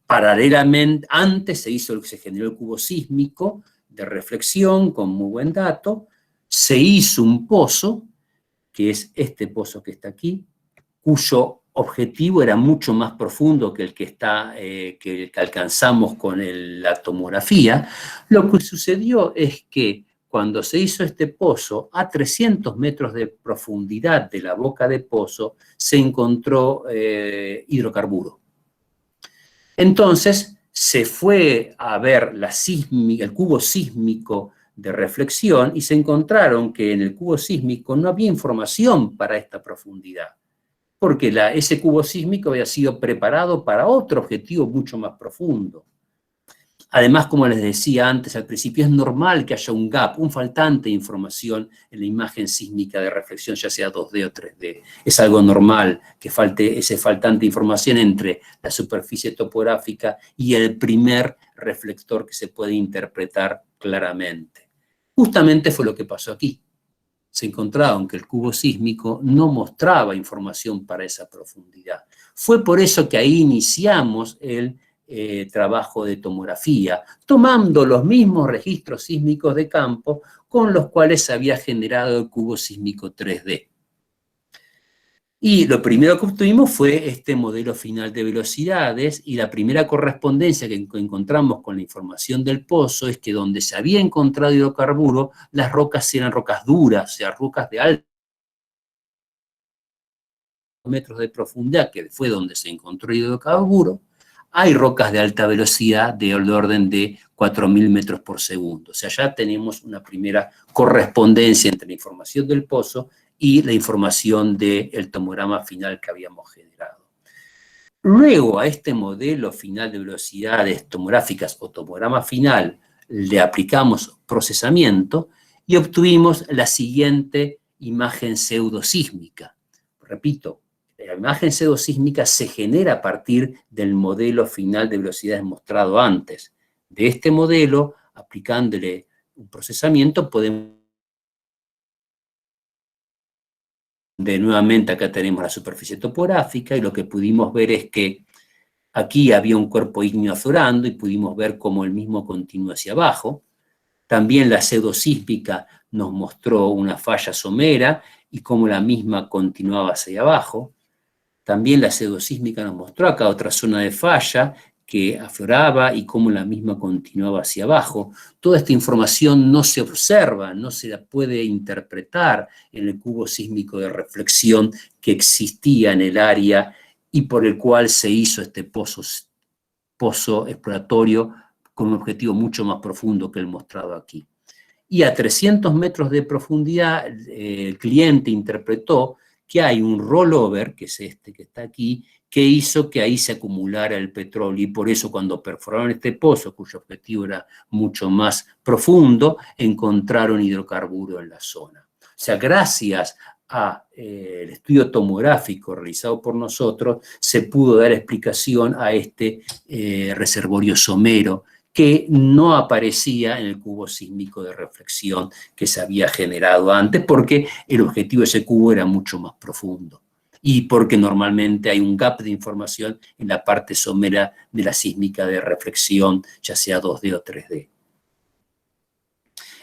Speaker 2: paralelamente, antes se generó el cubo sísmico de reflexión con muy buen dato. Se hizo un pozo, que es este pozo que está aquí, cuyo objetivo era mucho más profundo que el que alcanzamos con la tomografía. Lo que sucedió es que cuando se hizo este pozo, a 300 metros de profundidad de la boca de pozo, se encontró hidrocarburo. Entonces, se fue a ver el cubo sísmico de reflexión y se encontraron que en el cubo sísmico no había información para esta profundidad, porque ese cubo sísmico había sido preparado para otro objetivo mucho más profundo. Además, como les decía antes al principio, es normal que haya un gap, un faltante de información en la imagen sísmica de reflexión, ya sea 2D o 3D. Es algo normal que falte ese faltante de información entre la superficie topográfica y el primer reflector que se puede interpretar claramente. Justamente fue lo que pasó aquí. Se encontraron que el cubo sísmico no mostraba información para esa profundidad. Fue por eso que ahí iniciamos el trabajo de tomografía, tomando los mismos registros sísmicos de campo con los cuales se había generado el cubo sísmico 3D. Y lo primero que obtuvimos fue este modelo final de velocidades, y la primera correspondencia que encontramos con la información del pozo es que donde se había encontrado hidrocarburo, las rocas eran rocas duras, o sea, rocas de altos metros de profundidad, que fue donde se encontró hidrocarburo. Hay rocas de alta velocidad del orden de 4.000 metros por segundo. O sea, ya tenemos una primera correspondencia entre la información del pozo y la información del tomograma final que habíamos generado. Luego a este modelo final de velocidades tomográficas o tomograma final le aplicamos procesamiento y obtuvimos la siguiente imagen pseudosísmica. Repito, la imagen pseudosísmica se genera a partir del modelo final de velocidades mostrado antes. De este modelo, aplicándole un procesamiento, podemos... Nuevamente acá tenemos la superficie topográfica y lo que pudimos ver es que aquí había un cuerpo ígneo azorando y pudimos ver cómo el mismo continúa hacia abajo. También la pseudosísmica nos mostró una falla somera y cómo la misma continuaba hacia abajo. También la pseudosísmica nos mostró acá otra zona de falla que afloraba y cómo la misma continuaba hacia abajo. Toda esta información no se observa, no se la puede interpretar en el cubo sísmico de reflexión que existía en el área y por el cual se hizo este pozo exploratorio con un objetivo mucho más profundo que el mostrado aquí. Y a 300 metros de profundidad, el cliente interpretó que hay un rollover, que es este que está aquí, que hizo que ahí se acumulara el petróleo, y por eso cuando perforaron este pozo, cuyo objetivo era mucho más profundo, encontraron hidrocarburos en la zona. O sea, gracias al estudio tomográfico realizado por nosotros, se pudo dar explicación a este reservorio somero, que no aparecía en el cubo sísmico de reflexión que se había generado antes, porque el objetivo de ese cubo era mucho más profundo y porque normalmente hay un gap de información en la parte somera de la sísmica de reflexión, ya sea 2D o 3D.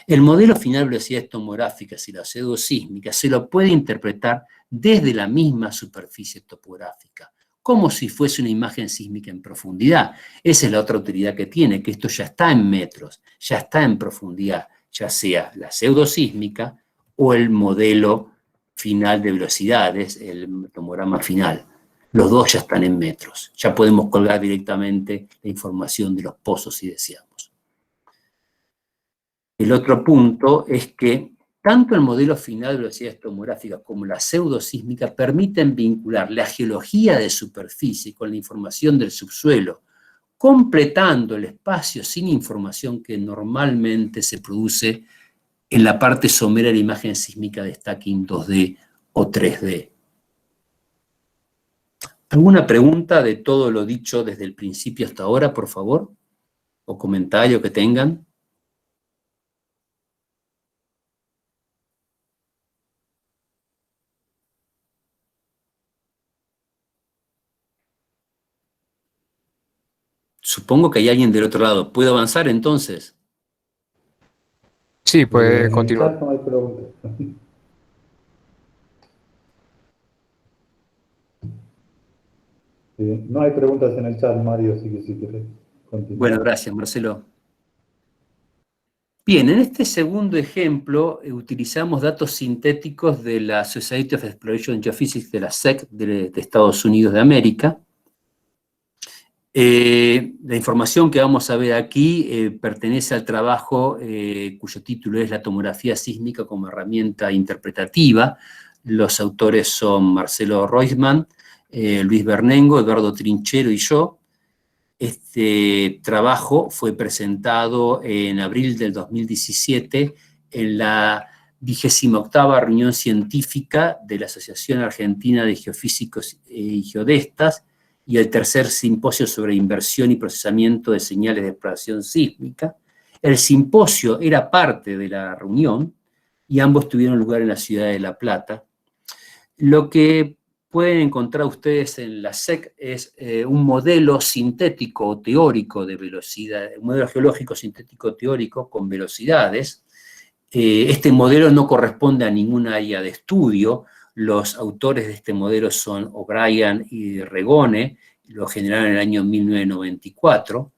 Speaker 2: El modelo final de velocidades tomográficas y la pseudosísmica se lo puede interpretar desde la misma superficie topográfica, como si fuese una imagen sísmica en profundidad. Esa es la otra utilidad que tiene, que esto ya está en metros, ya está en profundidad, ya sea la pseudosísmica o el modelo final de velocidades, el tomograma final. Los dos ya están en metros, ya podemos colgar directamente la información de los pozos si deseamos. El otro punto es que tanto el modelo final de velocidades tomográficas como la pseudosísmica permiten vincular la geología de superficie con la información del subsuelo, completando el espacio sin información que normalmente se produce en la parte somera de la imagen sísmica de stacking 2D o 3D. ¿Alguna pregunta de todo lo dicho desde el principio hasta ahora, por favor? ¿O comentario que tengan? Supongo que hay alguien del otro lado. ¿Puedo avanzar entonces?
Speaker 4: Sí, puede
Speaker 3: En el
Speaker 4: continuar.
Speaker 3: chat no hay preguntas. No hay preguntas en el chat, Mario, así que si quieres continuar.
Speaker 2: Bueno, gracias, Marcelo. Bien, en este segundo ejemplo utilizamos datos sintéticos de la Society of Exploration and Geophysics, de la SEC de Estados Unidos de América. La información que vamos a ver aquí pertenece al trabajo cuyo título es La tomografía sísmica como herramienta interpretativa. Los autores son Marcelo Roisman, Luis Bernengo, Eduardo Trinchero y yo. Este trabajo fue presentado en abril del 2017 en la 28ª reunión científica de la Asociación Argentina de Geofísicos y Geodestas y el tercer simposio sobre inversión y procesamiento de señales de exploración sísmica. El simposio era parte de la reunión y ambos tuvieron lugar en la ciudad de La Plata. Lo que pueden encontrar ustedes en la SEC es un modelo sintético o teórico de velocidad, un modelo geológico sintético teórico con velocidades. Este modelo no corresponde a ningún área de estudio. Los autores de este modelo son O'Brien y Regone, lo generaron en el año 1994.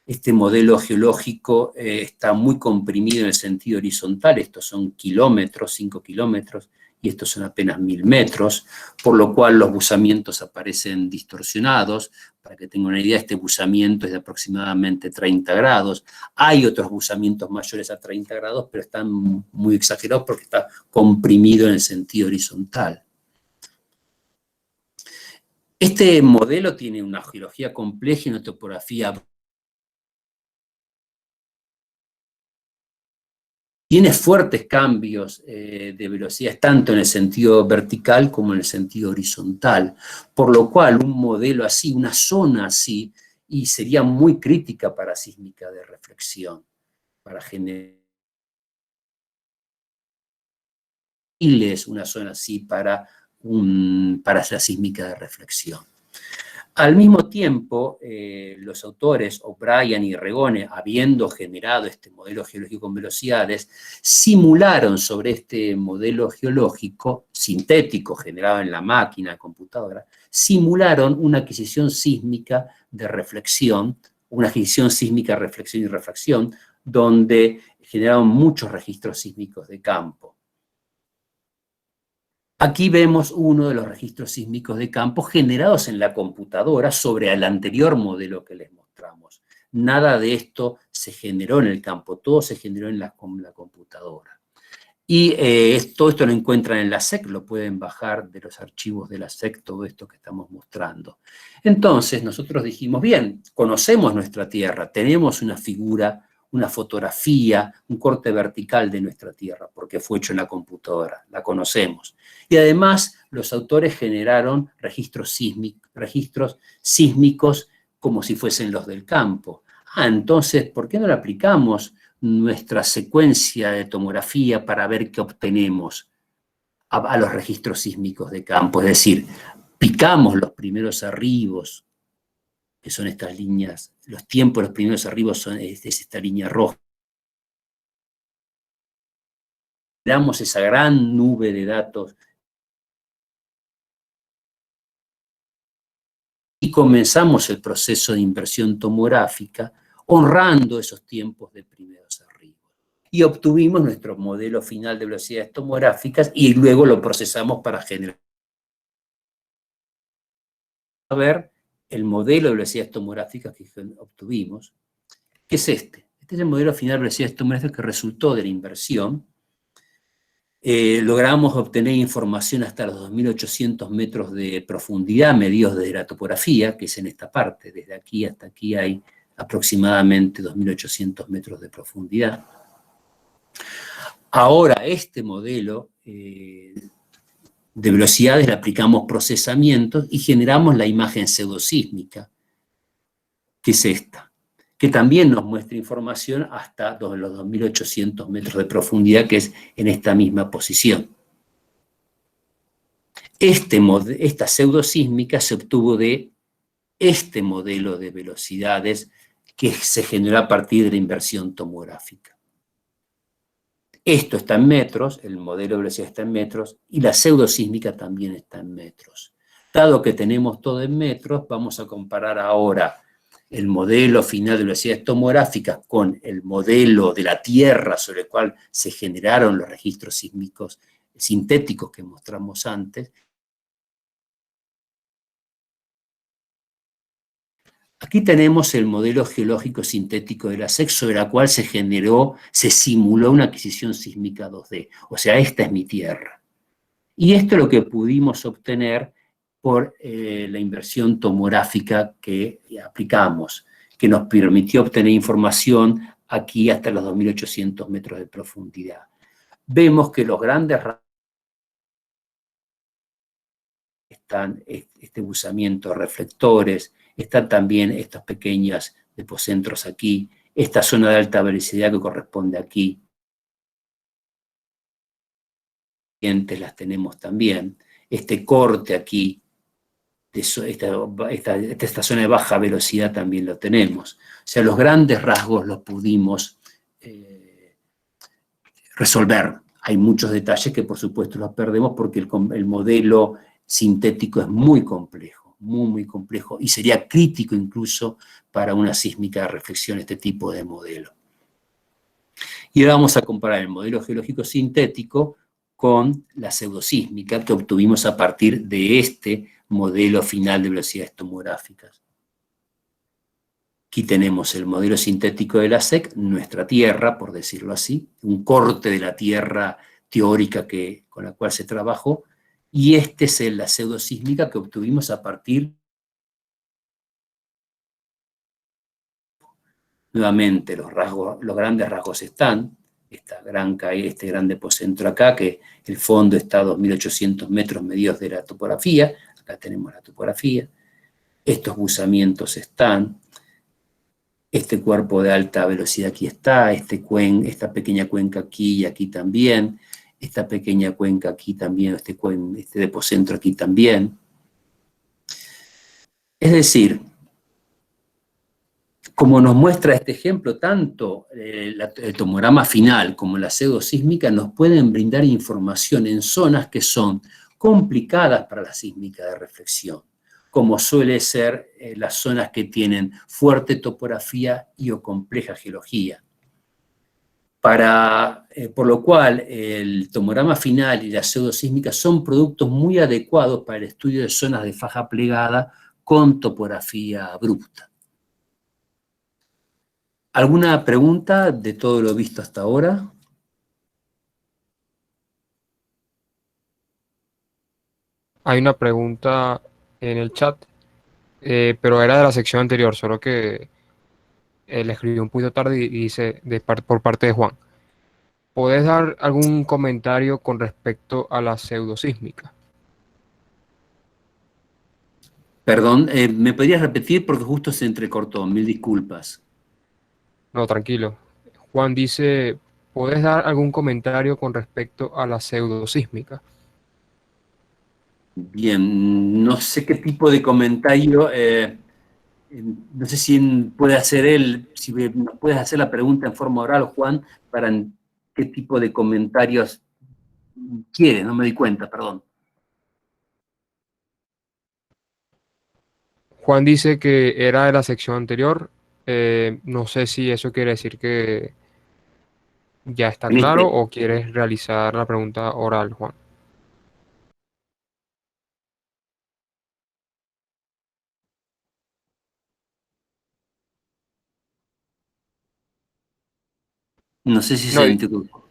Speaker 2: Este modelo geológico está muy comprimido en el sentido horizontal, estos son kilómetros, 5 kilómetros, y estos son apenas 1000 metros, por lo cual los buzamientos aparecen distorsionados. Para que tengan una idea, este buzamiento es de aproximadamente 30 grados. Hay otros buzamientos mayores a 30 grados, pero están muy exagerados porque está comprimido en el sentido horizontal. Este modelo tiene una geología compleja y una topografía. Tiene fuertes cambios de velocidades, tanto en el sentido vertical como en el sentido horizontal, por lo cual un modelo así, una zona así, y sería muy crítica para sísmica de reflexión, para generar una zona así para la sísmica de reflexión. Al mismo tiempo, los autores O'Brien y Regone, habiendo generado este modelo geológico con velocidades, simularon sobre este modelo geológico sintético generado en la máquina de computadora, simularon una adquisición sísmica de reflexión, una adquisición sísmica de reflexión y refracción, donde generaron muchos registros sísmicos de campo. Aquí vemos uno de los registros sísmicos de campo generados en la computadora sobre el anterior modelo que les mostramos. Nada de esto se generó en el campo, todo se generó en la computadora. Y todo esto lo encuentran en la SEC, lo pueden bajar de los archivos de la SEC, todo esto que estamos mostrando. Entonces nosotros dijimos, bien, conocemos nuestra Tierra, tenemos una figura, una fotografía, un corte vertical de nuestra Tierra, porque fue hecho en la computadora, la conocemos. Y además, los autores generaron registros sísmicos como si fuesen los del campo. Entonces, ¿por qué no le aplicamos nuestra secuencia de tomografía para ver qué obtenemos a los registros sísmicos de campo? Es decir, picamos los primeros arribos, que son estas líneas, los tiempos de los primeros arribos es esta línea roja. Damos esa gran nube de datos y comenzamos el proceso de inversión tomográfica honrando esos tiempos de primeros arribos. Y obtuvimos nuestro modelo final de velocidades tomográficas y luego lo procesamos para generar. A ver, el modelo de velocidades tomográficas que obtuvimos, que es este. Este es el modelo final de velocidades tomográficas que resultó de la inversión. Logramos obtener información hasta los 2.800 metros de profundidad medidos desde la topografía, que es en esta parte. Desde aquí hasta aquí hay aproximadamente 2.800 metros de profundidad. Ahora, este modelo de velocidades le aplicamos procesamientos y generamos la imagen pseudosísmica, que es esta, que también nos muestra información hasta los 2.800 metros de profundidad, que es en esta misma posición. Esta pseudosísmica se obtuvo de este modelo de velocidades que se generó a partir de la inversión tomográfica. Esto está en metros, el modelo de velocidad está en metros, y la pseudosísmica también está en metros. Dado que tenemos todo en metros, vamos a comparar ahora el modelo final de velocidades tomográficas con el modelo de la Tierra sobre el cual se generaron los registros sísmicos sintéticos que mostramos antes. Aquí tenemos el modelo geológico sintético de la SEC sobre la cual se simuló una adquisición sísmica 2D. O sea, esta es mi Tierra. Y esto es lo que pudimos obtener por la inversión tomográfica que aplicamos, que nos permitió obtener información aquí hasta los 2.800 metros de profundidad. Vemos que los grandes rasgos están este buzamiento de reflectores, están también estos pequeños depocentros aquí, esta zona de alta velocidad que corresponde aquí. Las tenemos también, este corte aquí, esta zona de baja velocidad también lo tenemos. O sea, los grandes rasgos los pudimos resolver. Hay muchos detalles que por supuesto los perdemos porque el modelo sintético es muy complejo, muy complejo, y sería crítico incluso para una sísmica de reflexión este tipo de modelo. Y ahora vamos a comparar el modelo geológico sintético con la pseudosísmica que obtuvimos a partir de este modelo final de velocidades tomográficas. Aquí tenemos el modelo sintético de la SEC, nuestra Tierra, por decirlo así, un corte de la Tierra teórica con la cual se trabajó, y este es la pseudosísmica que obtuvimos a partir. Nuevamente, los grandes rasgos están, este gran depocentro acá, que el fondo está a 2.800 metros medidos de la topografía. Acá tenemos la topografía. Estos buzamientos están. Este cuerpo de alta velocidad aquí está. Esta pequeña cuenca aquí y aquí también. Esta pequeña cuenca aquí también. Este depocentro aquí también. Es decir, como nos muestra este ejemplo, tanto el tomograma final como la pseudosísmica nos pueden brindar información en zonas que son complicadas para la sísmica de reflexión, como suele ser las zonas que tienen fuerte topografía y o compleja geología. Por lo cual, el tomograma final y la pseudosísmica son productos muy adecuados para el estudio de zonas de faja plegada con topografía abrupta. ¿Alguna pregunta de todo lo visto hasta ahora?
Speaker 4: Hay una pregunta en el chat, pero era de la sección anterior, solo que le escribí un poquito tarde y dice por parte de Juan. ¿Podés dar algún comentario con respecto a la pseudosísmica?
Speaker 2: Perdón, ¿me podrías repetir? Porque justo se entrecortó, mil disculpas.
Speaker 4: No, tranquilo. Juan dice, ¿podés dar algún comentario con respecto a la pseudosísmica?
Speaker 2: Bien, no sé qué tipo de comentario, no sé si puede hacer él, si nos puedes hacer la pregunta en forma oral, Juan, para qué tipo de comentarios quiere, no me di cuenta, perdón.
Speaker 4: Juan dice que era de la sección anterior. No sé si eso quiere decir que ya está claro o quieres realizar la pregunta oral, Juan.
Speaker 2: No sé si
Speaker 4: No,
Speaker 2: se introdujo.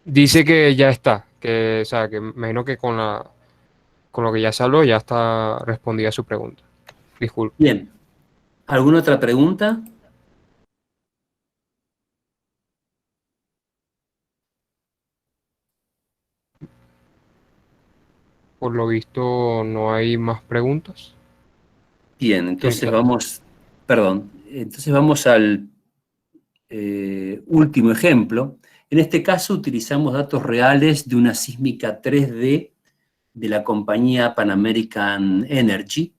Speaker 4: dice que ya está, o sea, que me imagino que con lo que ya se habló ya está respondida su pregunta. Disculpe.
Speaker 2: Bien, ¿alguna otra pregunta?
Speaker 4: Por lo visto no hay más preguntas.
Speaker 2: Bien,
Speaker 4: En el
Speaker 2: entonces
Speaker 4: chat.
Speaker 2: vamos al último ejemplo. En este caso utilizamos datos reales de una sísmica 3D de la compañía Pan American Energy.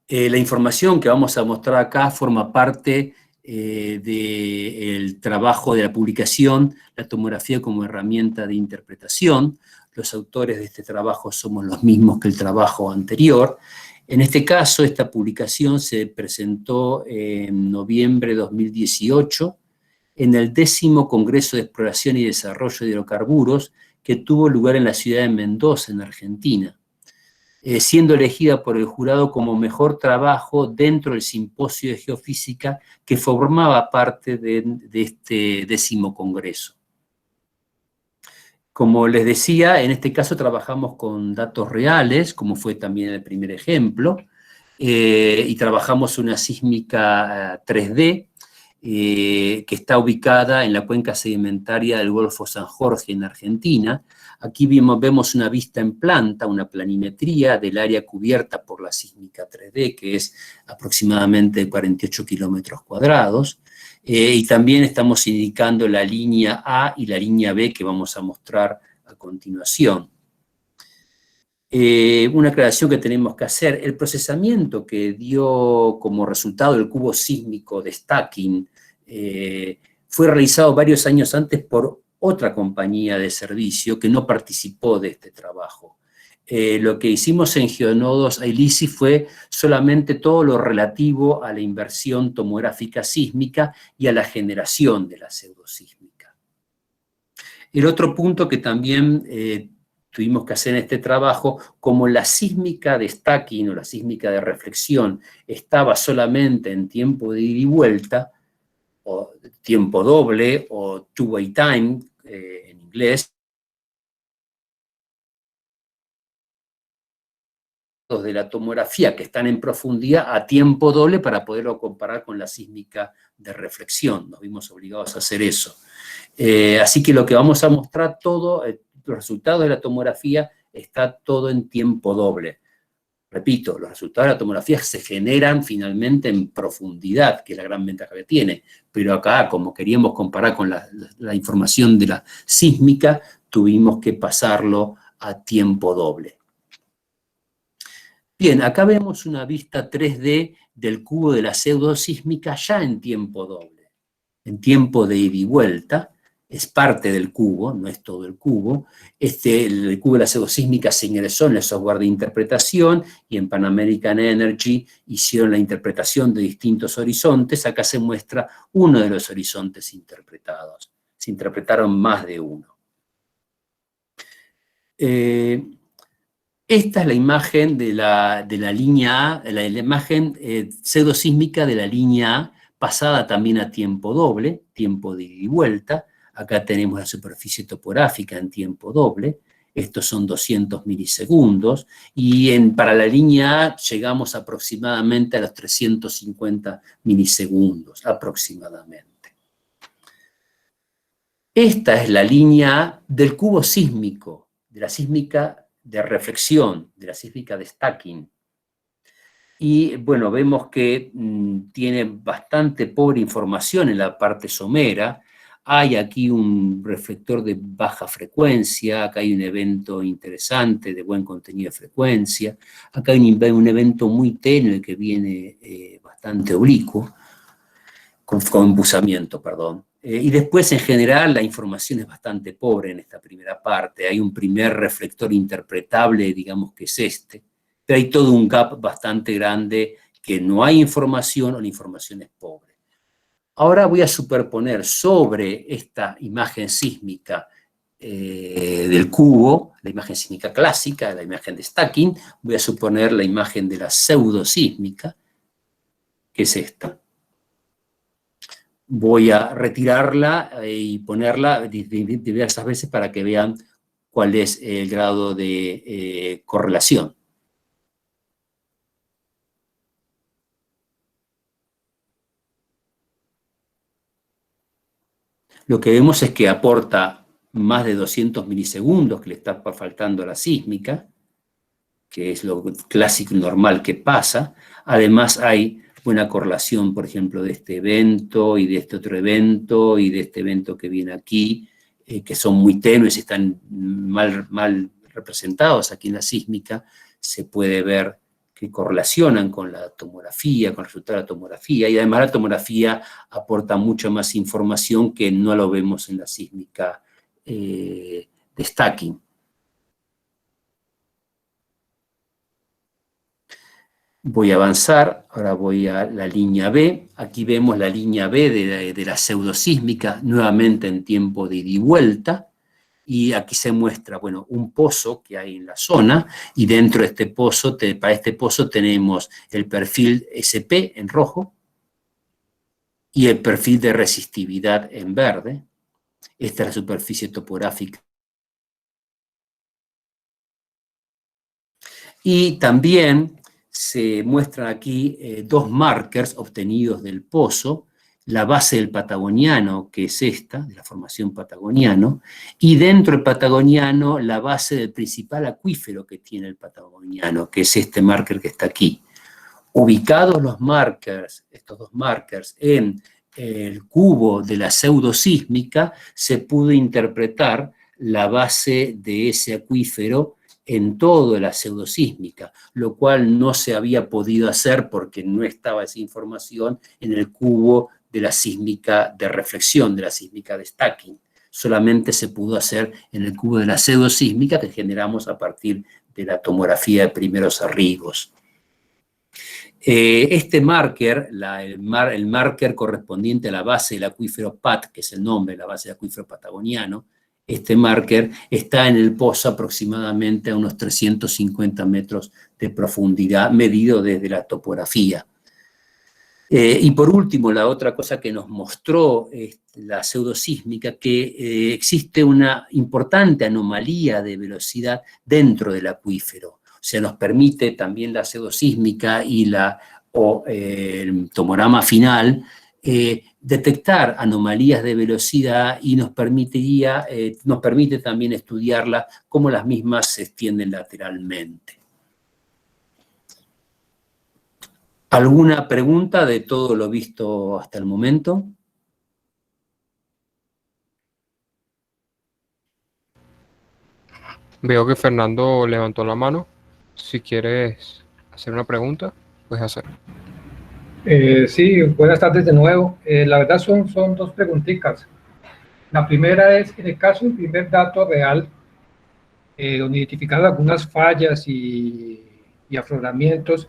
Speaker 2: La información que vamos a mostrar acá forma parte del trabajo de la publicación, la tomografía como herramienta de interpretación. Los autores de este trabajo somos los mismos que el trabajo anterior. En este caso, esta publicación se presentó en noviembre de 2018 en el 10º Congreso de Exploración y Desarrollo de Hidrocarburos que tuvo lugar en la ciudad de Mendoza, en Argentina, siendo elegida por el jurado como mejor trabajo dentro del simposio de geofísica que formaba parte de este 10º Congreso. Como les decía, en este caso trabajamos con datos reales, como fue también el primer ejemplo, y trabajamos una sísmica 3D, que está ubicada en la cuenca sedimentaria del Golfo San Jorge, en Argentina. Aquí vemos una vista en planta, una planimetría del área cubierta por la sísmica 3D, que es aproximadamente 48 kilómetros cuadrados. Y también estamos indicando la línea A y la línea B que vamos a mostrar a continuación. Una aclaración que tenemos que hacer: el procesamiento que dio como resultado el cubo sísmico de Stacking fue realizado varios años antes por otra compañía de servicio que no participó de este trabajo. Lo que hicimos en Geonodos Ailisi fue solamente todo lo relativo a la inversión tomográfica sísmica y a la generación de la pseudosísmica. El otro punto que también tuvimos que hacer en este trabajo, como la sísmica de stacking o la sísmica de reflexión estaba solamente en tiempo de ida y vuelta, o tiempo doble, o two-way time en inglés, de la tomografía que están en profundidad a tiempo doble para poderlo comparar con la sísmica de reflexión. Nos vimos obligados a hacer eso. Así que lo que vamos a mostrar todo, los resultados de la tomografía, está todo en tiempo doble. Repito, los resultados de la tomografía se generan finalmente en profundidad, que es la gran ventaja que tiene, pero acá, como queríamos comparar con la información de la sísmica, tuvimos que pasarlo a tiempo doble. Bien, acá vemos una vista 3D del cubo de la pseudosísmica ya en tiempo doble, en tiempo de ida y vuelta. Es parte del cubo, no es todo el cubo. El cubo de la pseudosísmica se ingresó en el software de interpretación y en Pan American Energy hicieron la interpretación de distintos horizontes. Acá se muestra uno de los horizontes interpretados. Se interpretaron más de uno. Esta es la imagen de la línea A, la imagen pseudosísmica de la línea A, pasada también a tiempo doble, tiempo de ida y vuelta. Acá tenemos la superficie topográfica en tiempo doble. Estos son 200 milisegundos. Y para la línea A llegamos aproximadamente a los 350 milisegundos, aproximadamente. Esta es la línea A del cubo sísmico, de la sísmica de reflexión, de la sísmica de stacking. Y bueno, vemos que tiene bastante pobre información en la parte somera. Hay aquí un reflector de baja frecuencia, acá hay un evento interesante de buen contenido de frecuencia, acá hay un evento muy tenue que viene bastante oblicuo, con embusamiento, perdón. Y después, en general, la información es bastante pobre en esta primera parte. Hay un primer reflector interpretable, digamos que es este, pero hay todo un gap bastante grande que no hay información o la información es pobre. Ahora voy a superponer sobre esta imagen sísmica del cubo, la imagen sísmica clásica, la imagen de stacking, voy a suponer la imagen de la pseudosísmica, que es esta. Voy a retirarla y ponerla diversas veces para que vean cuál es el grado de correlación. Lo que vemos es que aporta más de 200 milisegundos que le está faltando a la sísmica, que es lo clásico y normal que pasa. Además hay buena correlación, por ejemplo, de este evento y de este otro evento y de este evento que viene aquí, que son muy tenues y están mal representados aquí en la sísmica. Se puede ver que correlacionan con la tomografía, con el resultado de la tomografía, y además la tomografía aporta mucha más información que no lo vemos en la sísmica de stacking. Voy a avanzar, ahora voy a la línea B. Aquí vemos la línea B de la pseudosísmica, nuevamente en tiempo de ida y vuelta. Y aquí se muestra, bueno, un pozo que hay en la zona, y dentro de este pozo, para este pozo tenemos el perfil SP en rojo y el perfil de resistividad en verde. Esta es la superficie topográfica. Y también se muestran aquí dos markers obtenidos del pozo, la base del patagoniano, que es esta, de la formación patagoniano, y dentro del patagoniano la base del principal acuífero que tiene el patagoniano, que es este marker que está aquí. Ubicados los markers, estos dos markers, en el cubo de la pseudosísmica, se pudo interpretar la base de ese acuífero en toda la pseudosísmica, lo cual no se había podido hacer porque no estaba esa información en el cubo de la sísmica de reflexión, de la sísmica de stacking. Solamente se pudo hacer en el cubo de la pseudosísmica que generamos a partir de la tomografía de primeros arribos. Este marker, el marker correspondiente a la base del acuífero PAT, que es el nombre de la base del acuífero patagoniano, este marker está en el pozo aproximadamente a unos 350 metros de profundidad, medido desde la topografía. Y por último, la otra cosa que nos mostró la pseudosísmica, que existe una importante anomalía de velocidad dentro del acuífero. O sea, nos permite también la pseudosísmica y el tomograma final detectar anomalías de velocidad y nos permite también estudiarlas, cómo las mismas se extienden lateralmente. ¿Alguna pregunta de todo lo visto hasta el momento?
Speaker 4: Veo que Fernando levantó la mano. Si quieres hacer una pregunta, puedes hacerlo.
Speaker 5: Sí, buenas tardes de nuevo. La verdad son dos preguntitas. La primera es, en el caso del primer dato real, donde identificaron algunas fallas y afloramientos,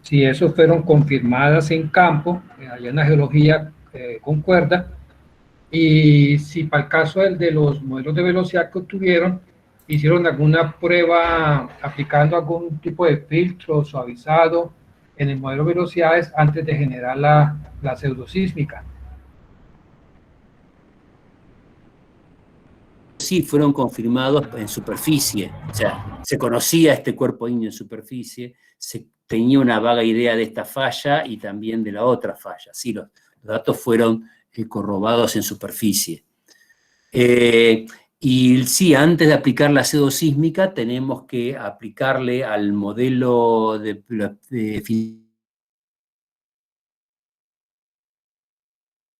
Speaker 5: si esos fueron confirmadas en campo, allá en la geología concuerda, y si para el caso de los modelos de velocidad que obtuvieron, hicieron alguna prueba aplicando algún tipo de filtro suavizado en el modelo de velocidades antes de generar la pseudosísmica.
Speaker 2: Sí, fueron confirmados en superficie, o sea, se conocía este cuerpo ígneo en superficie, se tenía una vaga idea de esta falla y también de la otra falla. Sí, los datos fueron corroborados en superficie. Y sí, antes de aplicar la pseudosísmica tenemos que aplicarle al modelo de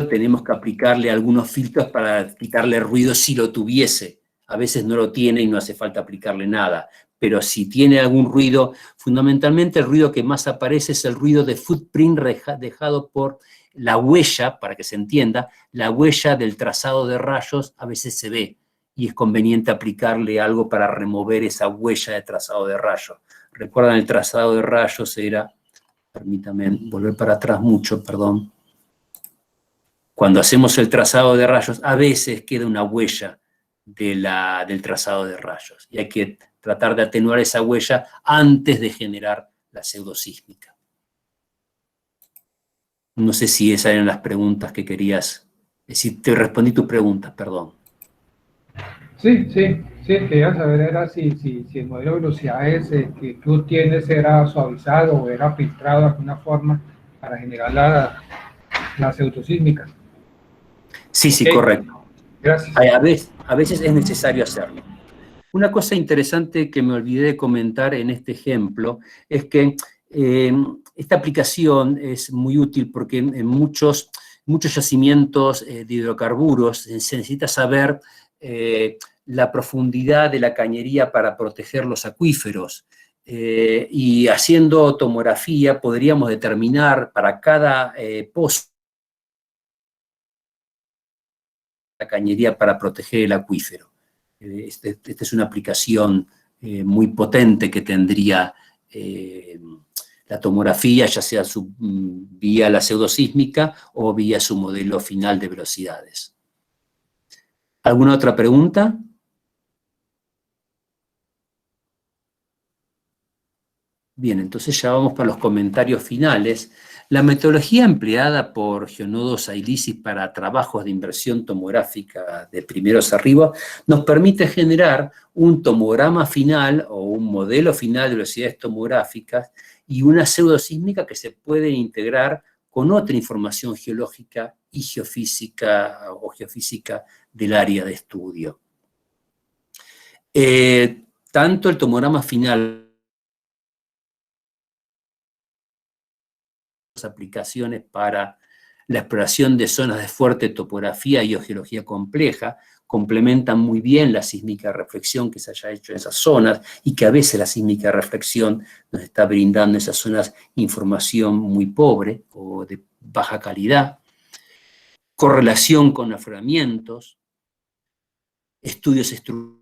Speaker 2: tenemos que aplicarle algunos filtros para quitarle ruido si lo tuviese. A veces no lo tiene y no hace falta aplicarle nada. Pero si tiene algún ruido, fundamentalmente el ruido que más aparece es el ruido de footprint dejado por la huella, para que se entienda, la huella del trazado de rayos a veces se ve y es conveniente aplicarle algo para remover esa huella de trazado de rayos. ¿Recuerdan el trazado de rayos? Era, permítame volver para atrás mucho, perdón. Cuando hacemos el trazado de rayos, a veces queda una huella del trazado de rayos. Y hay que tratar de atenuar esa huella antes de generar la pseudosísmica. No sé si esas eran las preguntas que querías. Si te respondí tus preguntas, perdón.
Speaker 5: Sí, quería saber era si el modelo de velocidades que tú tienes era suavizado o era filtrado de alguna forma para generar la pseudosísmica.
Speaker 2: Sí, sí, correcto.
Speaker 5: Gracias.
Speaker 2: A veces es necesario hacerlo. Una cosa interesante que me olvidé de comentar en este ejemplo es que esta aplicación es muy útil porque en muchos yacimientos de hidrocarburos se necesita saber la profundidad de la cañería para proteger los acuíferos. Y haciendo tomografía podríamos determinar para cada pozo la cañería para proteger el acuífero. Esta es una aplicación muy potente que tendría la tomografía, ya sea vía la pseudosísmica o vía su modelo final de velocidades. ¿Alguna otra pregunta? Bien, entonces ya vamos para los comentarios finales. La metodología empleada por Geonodos Ailisis para trabajos de inversión tomográfica de primeros arriba nos permite generar un tomograma final o un modelo final de velocidades tomográficas y una pseudosísmica que se puede integrar con otra información geológica y geofísica o geofísica del área de estudio. Tanto el tomograma final aplicaciones para la exploración de zonas de fuerte topografía y geología compleja, complementan muy bien la sísmica reflexión que se haya hecho en esas zonas y que a veces la sísmica reflexión nos está brindando en esas zonas información muy pobre o de baja calidad, correlación con afloramientos, estudios estructurales.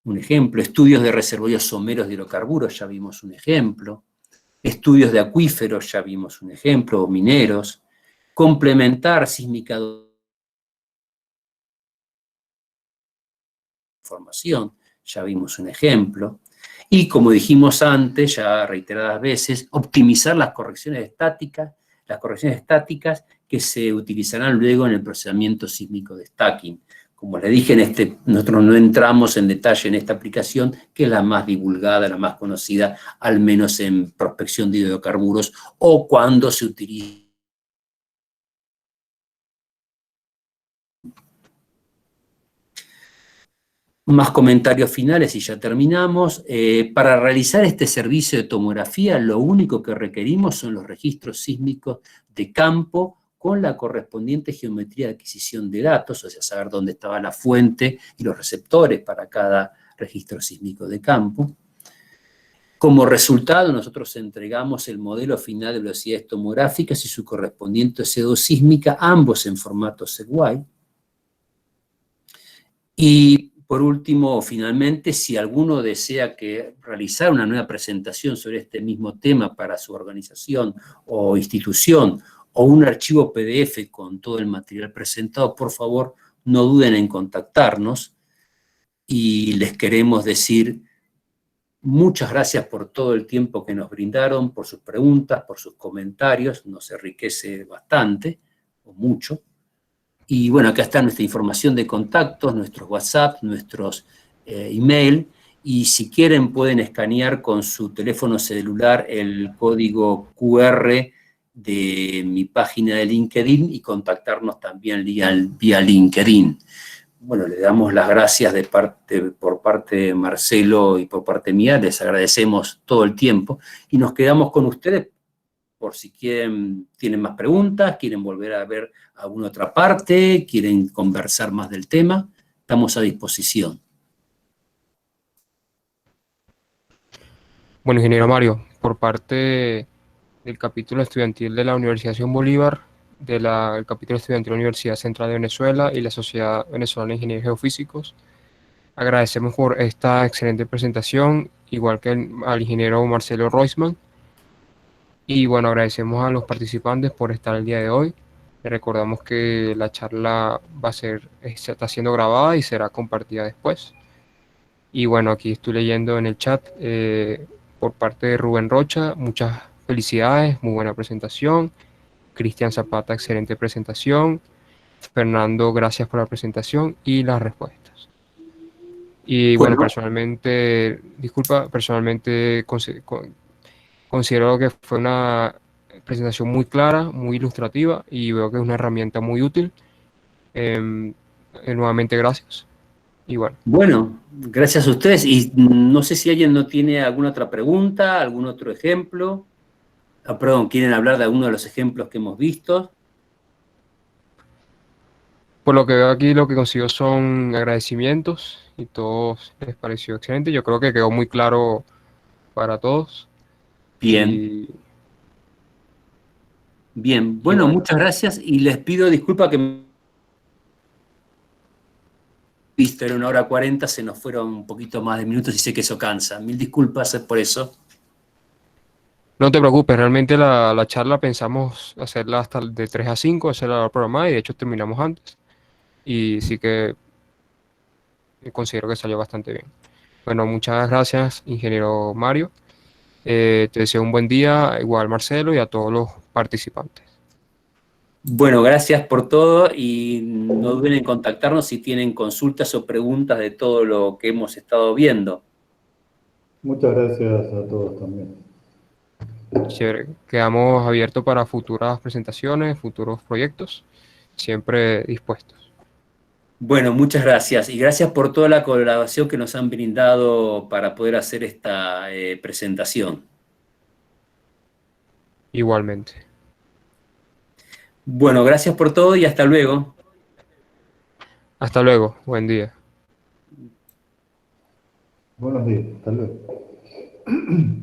Speaker 2: Un ejemplo, estudios de reservorios someros de hidrocarburos, ya vimos un ejemplo. Estudios de acuíferos, ya vimos un ejemplo, o mineros. Complementar sísmica información, ya vimos un ejemplo. Y como dijimos antes, ya reiteradas veces, optimizar las correcciones estáticas que se utilizarán luego en el procesamiento sísmico de stacking. Como les dije, nosotros no entramos en detalle en esta aplicación, que es la más divulgada, la más conocida, al menos en prospección de hidrocarburos, o cuando se utiliza. Más comentarios finales y ya terminamos. Para realizar este servicio de tomografía, lo único que requerimos son los registros sísmicos de campo con la correspondiente geometría de adquisición de datos, o sea, saber dónde estaba la fuente y los receptores para cada registro sísmico de campo. Como resultado, nosotros entregamos el modelo final de velocidades tomográficas y su correspondiente pseudosísmica, ambos en formato SegWit. Y por último, finalmente, si alguno desea realizar una nueva presentación sobre este mismo tema para su organización o institución, o un archivo PDF con todo el material presentado, por favor, no duden en contactarnos, y les queremos decir muchas gracias por todo el tiempo que nos brindaron, por sus preguntas, por sus comentarios, nos enriquece bastante, o mucho. Y bueno, acá está nuestra información de contactos, nuestros WhatsApp, nuestros email, y si quieren pueden escanear con su teléfono celular el código QR de mi página de LinkedIn y contactarnos también vía LinkedIn. Bueno, le damos las gracias por parte de Marcelo y por parte mía, les agradecemos todo el tiempo, y nos quedamos con ustedes por si tienen más preguntas, quieren volver a ver alguna otra parte, quieren conversar más del tema, estamos a disposición.
Speaker 4: Bueno, ingeniero Mario, por parte del capítulo estudiantil de la Universidad Simón Bolívar, el capítulo estudiantil de la Universidad Central de Venezuela y la Sociedad Venezolana de Ingenieros Geofísicos, agradecemos por esta excelente presentación, igual que al ingeniero Marcelo Roisman. Y bueno, agradecemos a los participantes por estar el día de hoy. Les recordamos que la charla está siendo grabada y será compartida después. Y bueno, aquí estoy leyendo en el chat por parte de Rubén Rocha, muchas felicidades, muy buena presentación. Cristian Zapata, excelente presentación. Fernando, gracias por la presentación y las respuestas. Y bueno, personalmente considero que fue una presentación muy clara, muy ilustrativa, y veo que es una herramienta muy útil. Nuevamente, gracias. Y bueno.
Speaker 2: Bueno, gracias a ustedes. Y no sé si alguien no tiene alguna otra pregunta, algún otro ejemplo. Perdón, ¿quieren hablar de alguno de los ejemplos que hemos visto?
Speaker 4: Por lo que veo aquí, lo que consigo son agradecimientos y todos les pareció excelente. Yo creo que quedó muy claro para todos.
Speaker 2: Bien. Bien, bueno, muchas gracias y les pido disculpas que visto era 1:40, se nos fueron un poquito más de minutos y sé que eso cansa. Mil disculpas por eso.
Speaker 4: No te preocupes, realmente la charla pensamos hacerla hasta de 3 a 5, hacerla la programada, y de hecho terminamos antes. Y sí que considero que salió bastante bien. Bueno, muchas gracias, ingeniero Mario. Te deseo un buen día, igual Marcelo, y a todos los participantes.
Speaker 2: Bueno, gracias por todo y no duden en contactarnos si tienen consultas o preguntas de todo lo que hemos estado viendo.
Speaker 3: Muchas gracias a todos también.
Speaker 4: Chévere. Quedamos abiertos para futuras presentaciones, futuros proyectos, siempre dispuestos.
Speaker 2: Bueno, muchas gracias y gracias por toda la colaboración que nos han brindado para poder hacer esta presentación.
Speaker 4: Igualmente.
Speaker 2: Bueno, gracias por todo y hasta luego.
Speaker 4: Hasta luego, buen día.
Speaker 3: Buenos días, hasta luego.